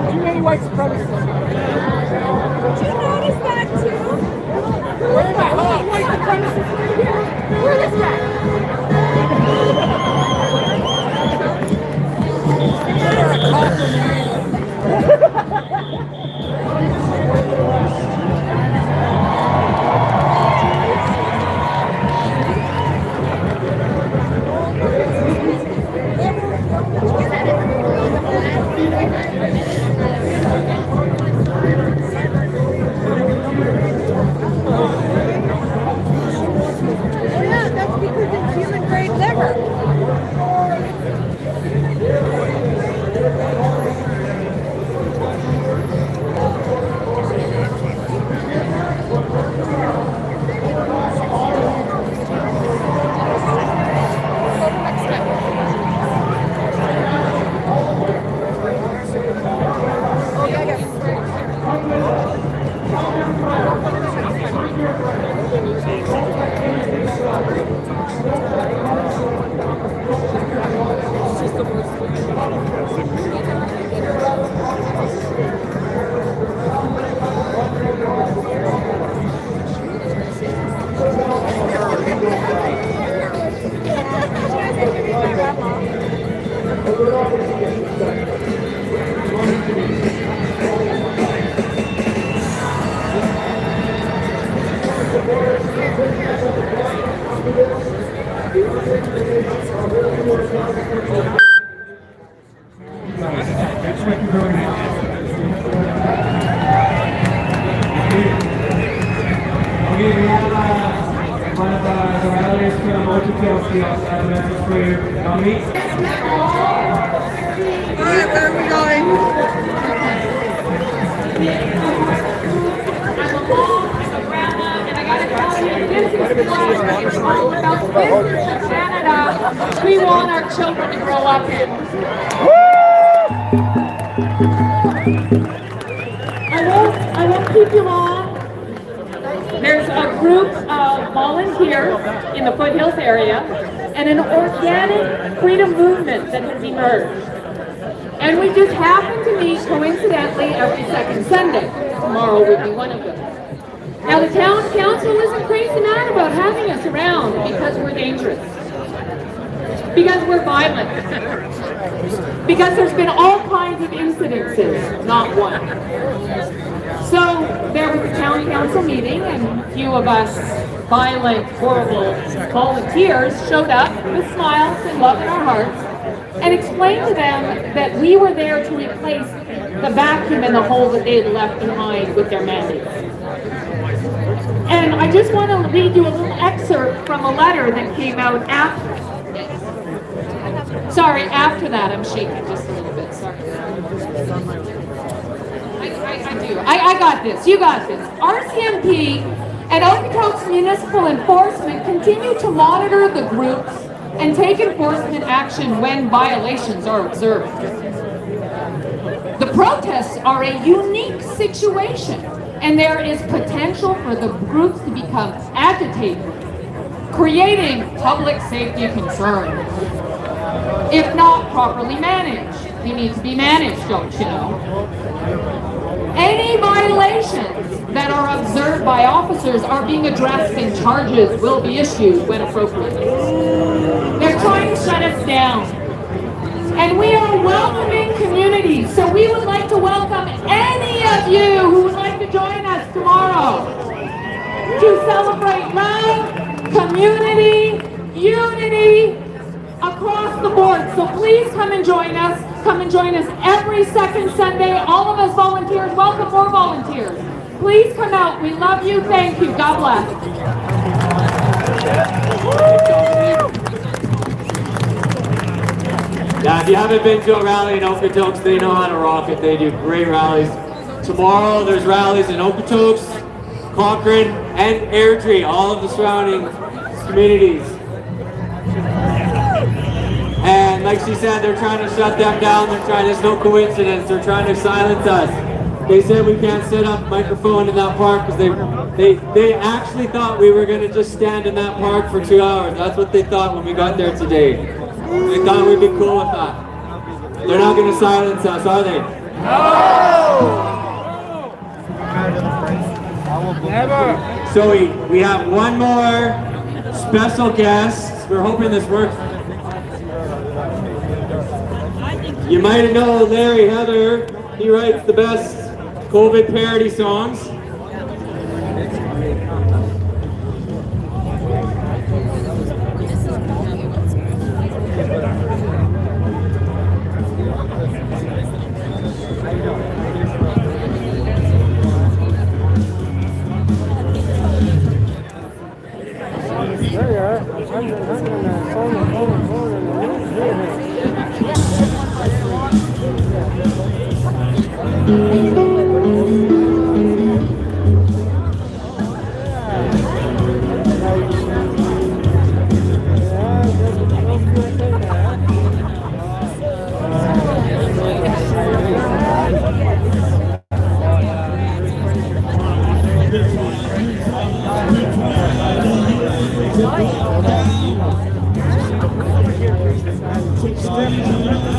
S7: Too many white supremacists. Did you notice that too? Where's that white supremacist right here? Where is that? Yeah, that's because it's human grade liver. Alright, where are we going?
S10: Canada, we want our children to grow up in. I won't keep you long. There's a group of volunteers in the foothills area and an organic freedom movement that has emerged. And we just happen to meet coincidentally every second Sunday. Tomorrow would be one of them. Now the town council isn't crazy mad about having us around because we're dangerous. Because we're violent. Because there's been all kinds of incidences, not one. So there was a town council meeting and a few of us violent, horrible volunteers showed up with smiles and love in our hearts and explained to them that we were there to replace the vacuum in the hole that they had left behind with their mandates. And I just want to read you a little excerpt from a letter that came out after. Sorry, after that, I'm shaking just a little bit, sorry. I do. I got this. You got this. RCMP and Okotoks Municipal Enforcement continue to monitor the groups and take enforcement action when violations are observed. The protests are a unique situation, and there is potential for the groups to become agitated, creating public safety concerns. If not properly managed, they need to be managed, don't you know? Any violations that are observed by officers are being addressed and charges will be issued when appropriate. They're trying to shut us down. And we are welcoming communities, so we would like to welcome any of you who would like to join us tomorrow to celebrate love, community, unity, across the board. So please come and join us. Come and join us every second Sunday. All of us volunteers, welcome more volunteers. Please come out. We love you. Thank you. God bless.
S2: haven't been to a rally in Okotoks, they know how to rock it. They do great rallies. Tomorrow there's rallies in Okotoks, Cochrane, and Airdrie, all of the surrounding communities. And like she said, they're trying to shut them down. There's no coincidence. They're trying to silence us. They said we can't set up a microphone in that park because they actually thought we were going to just stand in that park for 2 hours. That's what they thought when we got there today. They thought we'd be cool with that. They're not going to silence us, are they? No! Never! So we have one more special guest. We're hoping this works. You might know Larry Heather. He writes the best COVID parody songs.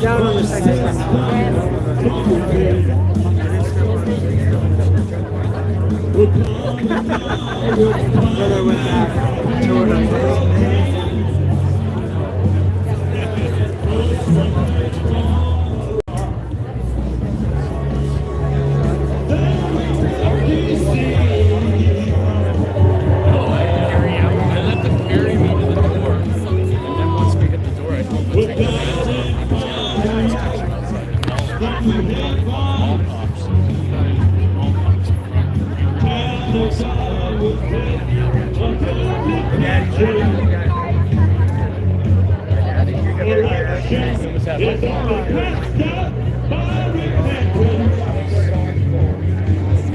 S3: Down on the second Brother went back.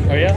S15: Oh yeah?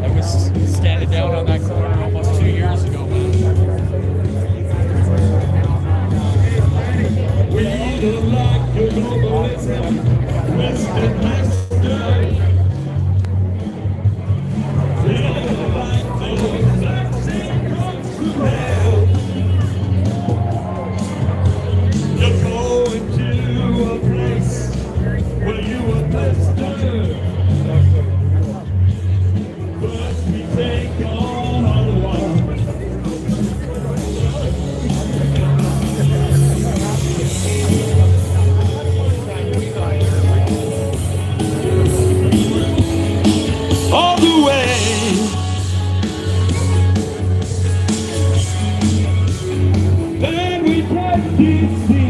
S15: I was standing down on that corner almost 2 years ago, man.
S7: You're going to a place where you were blessed. First we take on the one. All the way. Then we take deep sea.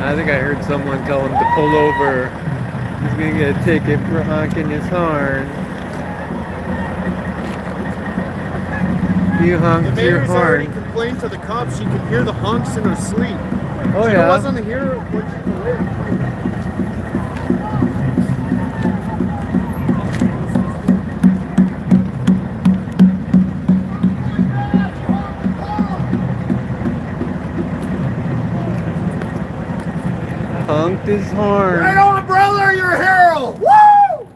S1: I think I heard someone tell him to pull over. He's gonna get a ticket for honking his horn. You honked
S5: The
S1: your
S5: mayor's already
S1: horn.
S5: complained to the cops she can hear the honks in her sleep.
S1: Oh
S5: She
S1: yeah.
S5: wasn't here when she's awake.
S1: Honked his horn.
S7: Right on, brother, you're a hero. Woo!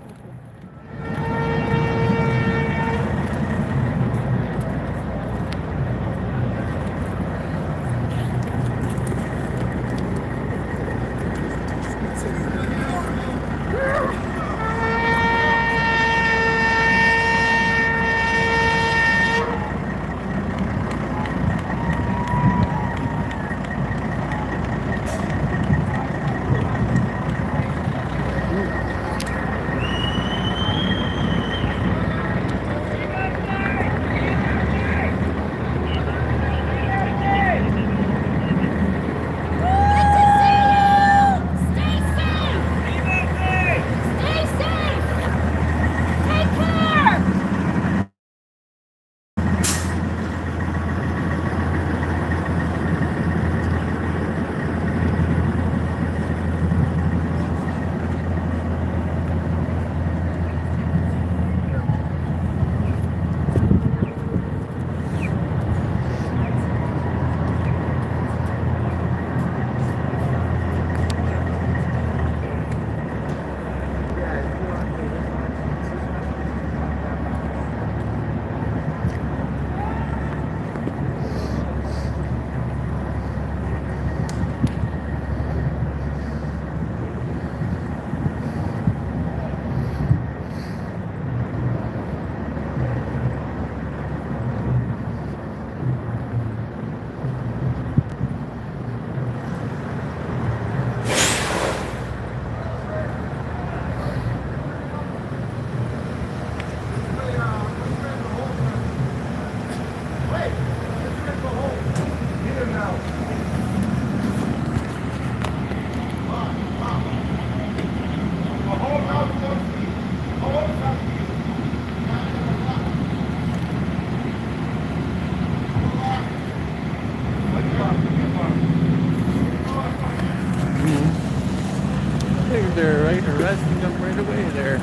S1: I think they're arresting him right away there.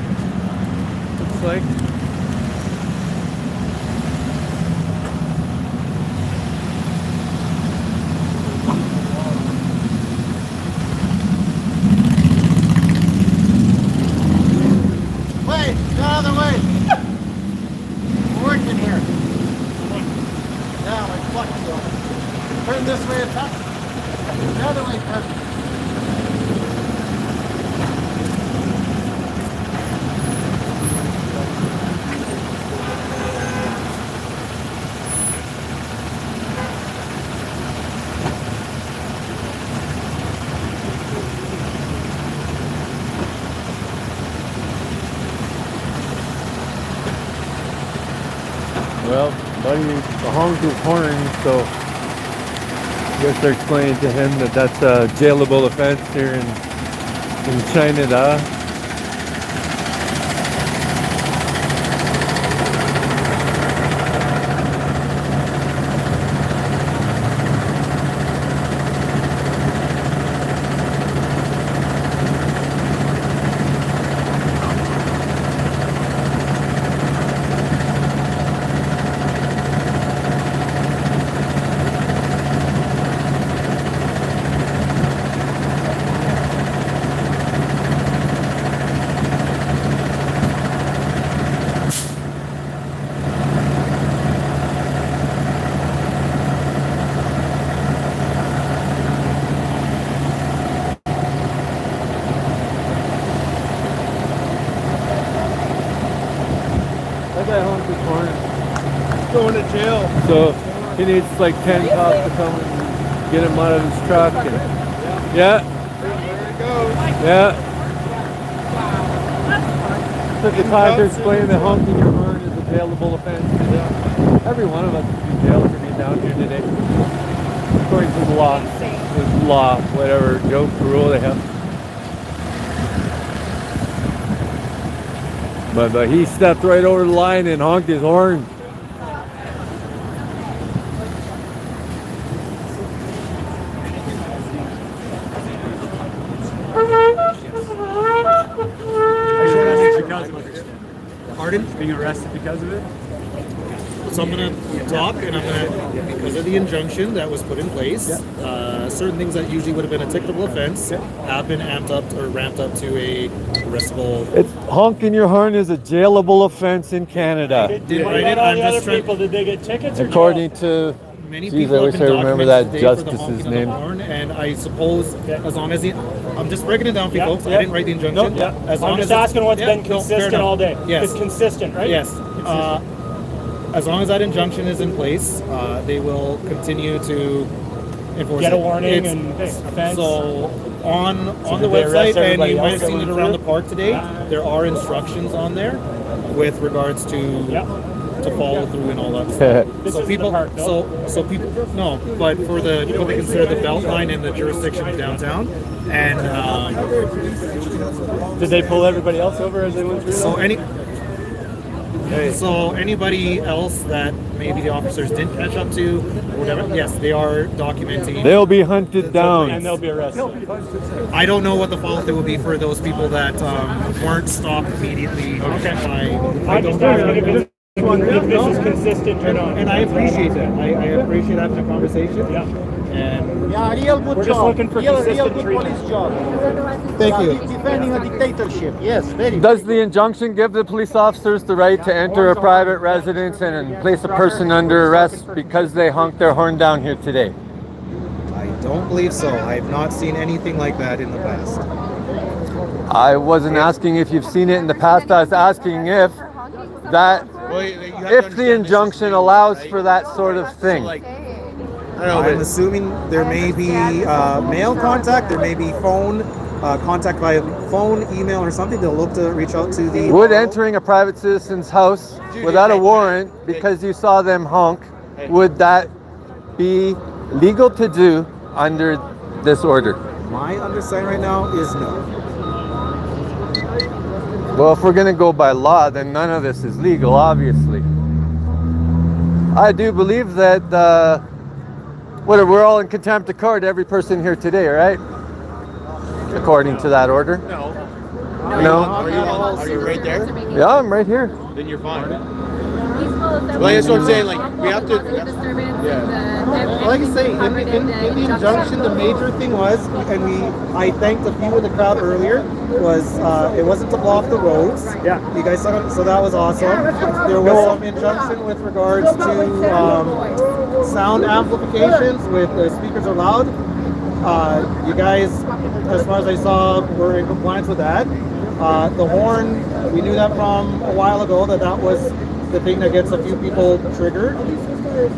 S1: Looks like.
S16: Wait, the other way. We're working here. Yeah, like fuck you. Turn this way and touch. The other way, touch.
S1: Well, buddy honked his horn, so I guess they're explaining to him that that's a jailable offense here in China. That guy honked his horn.
S5: Going to jail.
S1: So he needs like 10 cops to come and get him out of his truck. And, yeah.
S5: There it goes.
S1: Yeah. Took the time to explain that honking your horn is a jailable offense. Every one of us could be jailed for being down here today. according to the law, whatever joke rule they have. But he stepped right over the line and honked his horn.
S11: Because of it. Pardon? Being arrested because of it?
S17: So I'm going to talk, and I'm going to, because of the injunction that was put in place, certain things that usually would have been a ticketable offense have been amped up or ramped up to a arrestable.
S1: It's honking your horn is a jailable offense in Canada.
S17: Did write it. I'm just trying.
S11: People, did they get tickets? Or
S1: According to,
S17: many
S1: geez,
S17: people
S1: I wish
S17: have
S1: I
S17: been
S1: remember
S17: documented
S1: that
S17: today for the
S1: justice's
S17: honking of
S1: name.
S17: the horn, and I suppose as long as the, I'm just breaking it down for you folks. I didn't write the injunction. As long
S11: I'm just
S17: as
S11: asking what's been consistent all day.
S17: Yes.
S11: It's consistent, right?
S17: Yes. As long as that injunction is in place, they will continue to enforce
S11: Get
S17: it.
S11: a warning and offense.
S17: So on the
S11: did they arrest
S17: website, and
S11: everybody
S17: you might
S11: else
S17: have
S11: that
S17: seen it
S11: went
S17: around
S11: through
S17: the park today, there are instructions on there with regards to follow through and all that stuff. So people, so people, no, but for the what they consider the belt line in the jurisdiction of downtown, and
S11: did they pull everybody else over as they went through?
S17: So anybody else that maybe the officers didn't catch up to, or whatever, yes, they are documenting.
S1: They'll be hunted down.
S11: And they'll be arrested.
S17: I don't know what the follow through will be for those people that weren't stopped immediately.
S11: Okay.
S17: I don't know.
S11: If this is consistent or not.
S17: And I appreciate that. I appreciate having a conversation.
S11: Yeah.
S17: And
S5: yeah, real good
S11: we're
S5: job.
S11: just looking for
S5: real
S11: consistent
S5: good
S11: treatment.
S5: police job.
S17: Thank you.
S5: Defending a dictatorship. Yes, very.
S1: Does the injunction give the police officers the right to enter a private residence and place a person under arrest because they honked their horn down here today?
S17: I don't believe so. I have not seen anything like that in the past.
S1: I wasn't asking if you've seen it in the past. I was asking if that, if the injunction allows for that sort of thing.
S17: I'm assuming there may be mail contact, there may be phone contact via phone, email, or something. They'll look to reach out to the.
S1: Would entering a private citizen's house without a warrant because you saw them honk, would that be legal to do under this order?
S17: My understanding right now is no.
S1: Well, if we're going to go by law, then none of this is legal, obviously. I do believe that we're all in contempt of court, every person here today, right? According to that order. No.
S8: Are you right there?
S1: Yeah, I'm right here.
S8: Then you're fine. Well, that's what I'm saying. Like we have to. Yeah.
S17: Like I say, in the injunction, the major thing was, and I thanked a few in the crowd earlier, was it wasn't to block the roads.
S11: Yeah.
S17: You guys saw it, so that was awesome. There was some injunction with regards to sound amplifications with the speakers are loud. You guys, as far as I saw, were in compliance with that. The horn, we knew that from a while ago that was the thing that gets a few people triggered.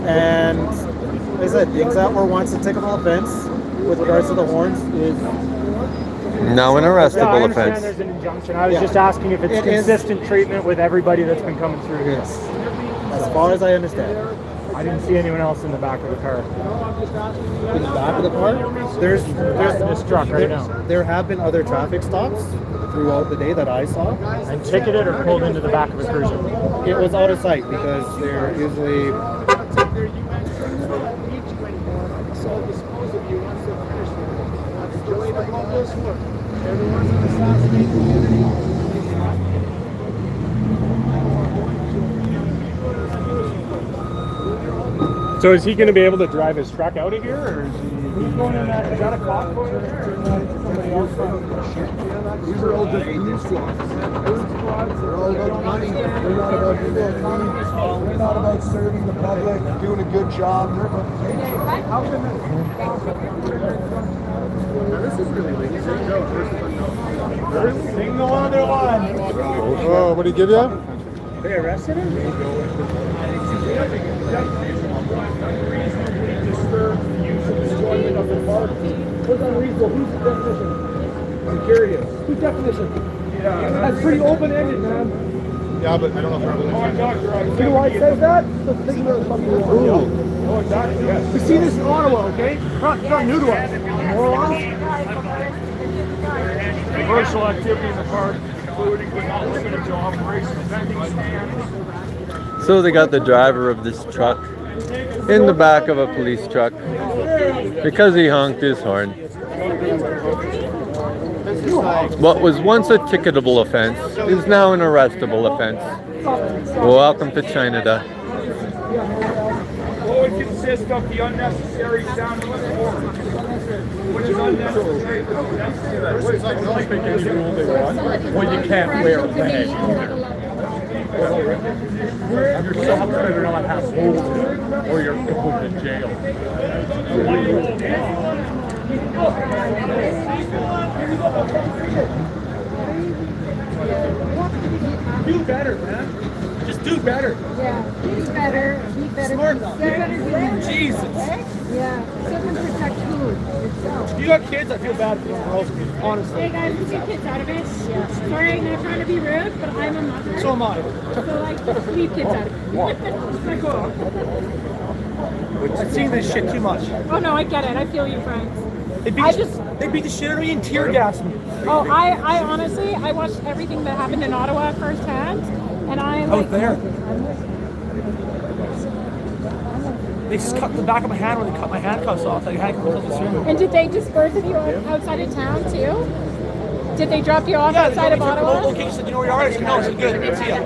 S17: And like I said, things that were once a ticketable offense with regards to the horns is
S1: now an arrestable
S11: I
S1: offense.
S11: understand there's an injunction. I was just asking if it's consistent treatment with everybody that's been coming through here.
S17: Yes. As far as I understand.
S11: I didn't see anyone else in the back of the car.
S17: In the back of the car? There's
S11: this truck right now.
S17: There have been other traffic stops throughout the day that I saw.
S11: And ticketed or pulled into the back of a cruiser?
S17: It was out of sight because they're usually.
S11: So is he going to be able to drive his truck out of here, or is he going in that? Is that a cop going in there? Somebody else?
S6: These are all just news squads. They're all about money. They're not about doing money. They're not about serving the public, doing a good job.
S5: This is really late.
S11: Single on their line.
S6: Oh, what did he give you?
S11: They arrested him?
S3: What's unreasonable? Whose definition? I'm curious. Whose definition? Yeah, that's pretty open-ended, man.
S6: Yeah, but I don't know if I'm
S3: You know why it says that? The thing that
S6: Ooh.
S3: Oh, exactly, yes. We see this in Ottawa, okay? It's not new to us. Morons.
S11: Commercial activity in the park, including but not limited to operation of vending stands.
S1: So they got the driver of this truck in the back of a police truck because he honked his horn. What was once a ticketable offense is now an arrestable offense. Welcome to China.
S11: What would consist of the unnecessary sound of the horn? Which is unnecessary? It's like any rule they want. Well, you can't wear a bag either. You're so better not have holes or you're going to jail.
S3: Do better, man. Just do better.
S18: Yeah, be better. Be better.
S3: Smart.
S18: Be better.
S3: Jesus.
S18: Yeah, someone protect food yourself.
S3: If you got kids, I feel bad for them girls, honestly.
S18: Hey guys, we get kids out of it. Yeah. Sorry, I'm not trying to be rude, but I'm a mother.
S3: So am I.
S18: So like, just leave kids out of it.
S3: I've seen this shit too much.
S18: Oh no, I get it. I feel you, friends.
S3: They beat the shit out of me and tear gas me.
S18: Oh, I honestly, I watched everything that happened in Ottawa firsthand, and I'm
S3: I was there. They just cut the back of my hand when they cut my handcuffs off. Like handcuffs off the
S18: And did they disperse of you outside of town too? Did they drop you off outside of Ottawa?
S3: Okay, said, you know where you are? I said, no, it's good. See ya.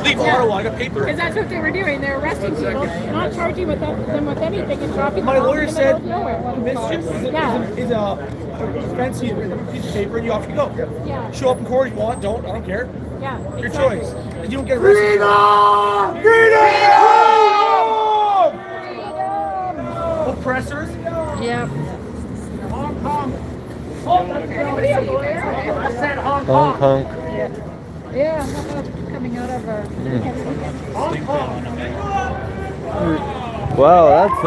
S3: Leave Ottawa. I got paper.
S18: Because that's what they were doing. They're arresting people, not charging them with anything, and dropping
S3: My
S18: them off
S3: lawyer
S18: in the
S3: said
S18: middle of nowhere.
S3: mischief is a fancy piece of paper and you off you go.
S18: Yeah.
S3: Show up in court if you want, don't. I don't care.
S18: Yeah.
S3: Your
S18: exactly.
S3: choice. And you don't get arrested. Freedom! Oppressors?
S18: Yeah.
S3: Hong Kong. Anybody a lawyer? I said Hong
S1: Honk,
S3: Kong.
S1: honk.
S18: Yeah, coming out of
S3: Hong Kong.
S1: Wow, that's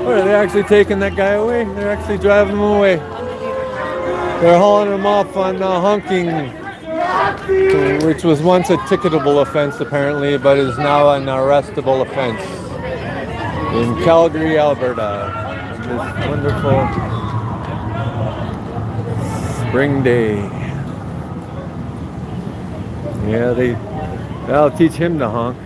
S1: what, are they actually taking that guy away? They're actually driving him away. They're hauling him off on honking, which was once a ticketable offense apparently, but is now an arrestable offense in Calgary, Alberta. This wonderful spring day. Yeah, that'll teach him to honk.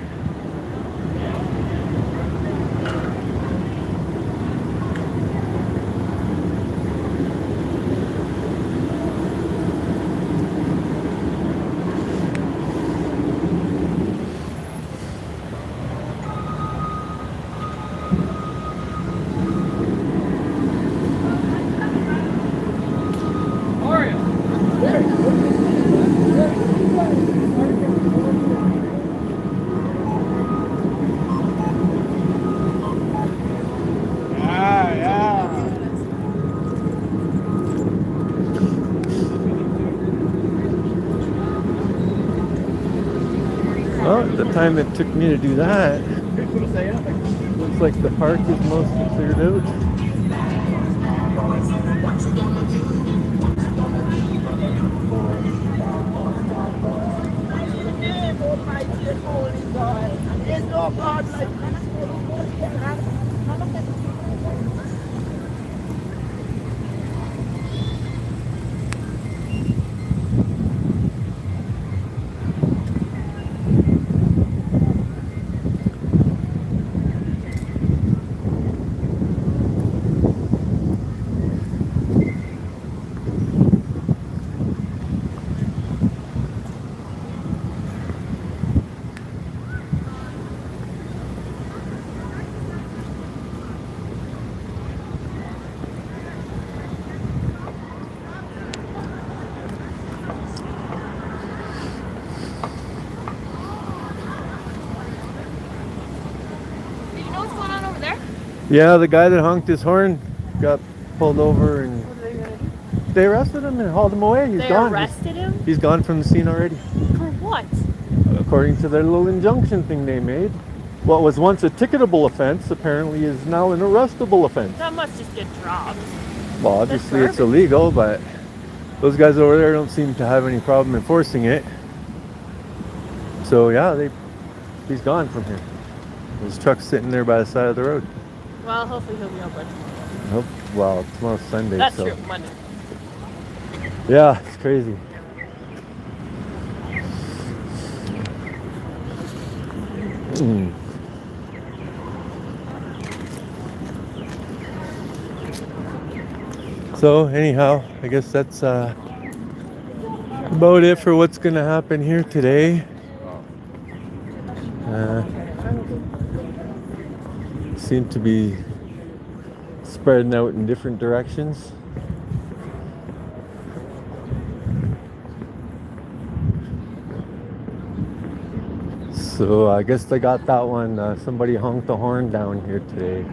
S1: Well, at the time it took me to do that, looks like the park is mostly cleared out.
S7: There's no God like
S1: Yeah, the guy that honked his horn got pulled over and they arrested him and hauled him away. He's gone.
S4: They arrested him?
S1: He's gone from the scene already.
S4: For what?
S1: According to their little injunction thing they made. What was once a ticketable offense apparently is now an arrestable offense.
S4: That must just get dropped.
S1: Well, obviously it's illegal, but those guys over there don't seem to have any problem enforcing it. So yeah, they He's gone from here. His truck's sitting there by the side of the road.
S4: Well, hopefully he'll be out by tomorrow.
S1: Nope. Well, tomorrow's Sunday,
S4: That's
S1: so.
S4: true. Monday.
S1: Yeah, it's crazy. So anyhow, I guess that's about it for what's gonna happen here today. Seem to be spreading out in different directions. So I guess they got that one. Somebody honked the horn down here today.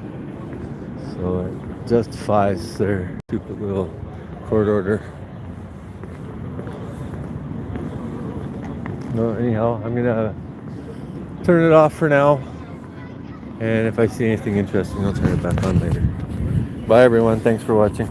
S1: So it justifies their stupid little court order. No, anyhow, I'm gonna turn it off for now. And if I see anything interesting, I'll turn it back on later. Bye everyone, thanks for watching.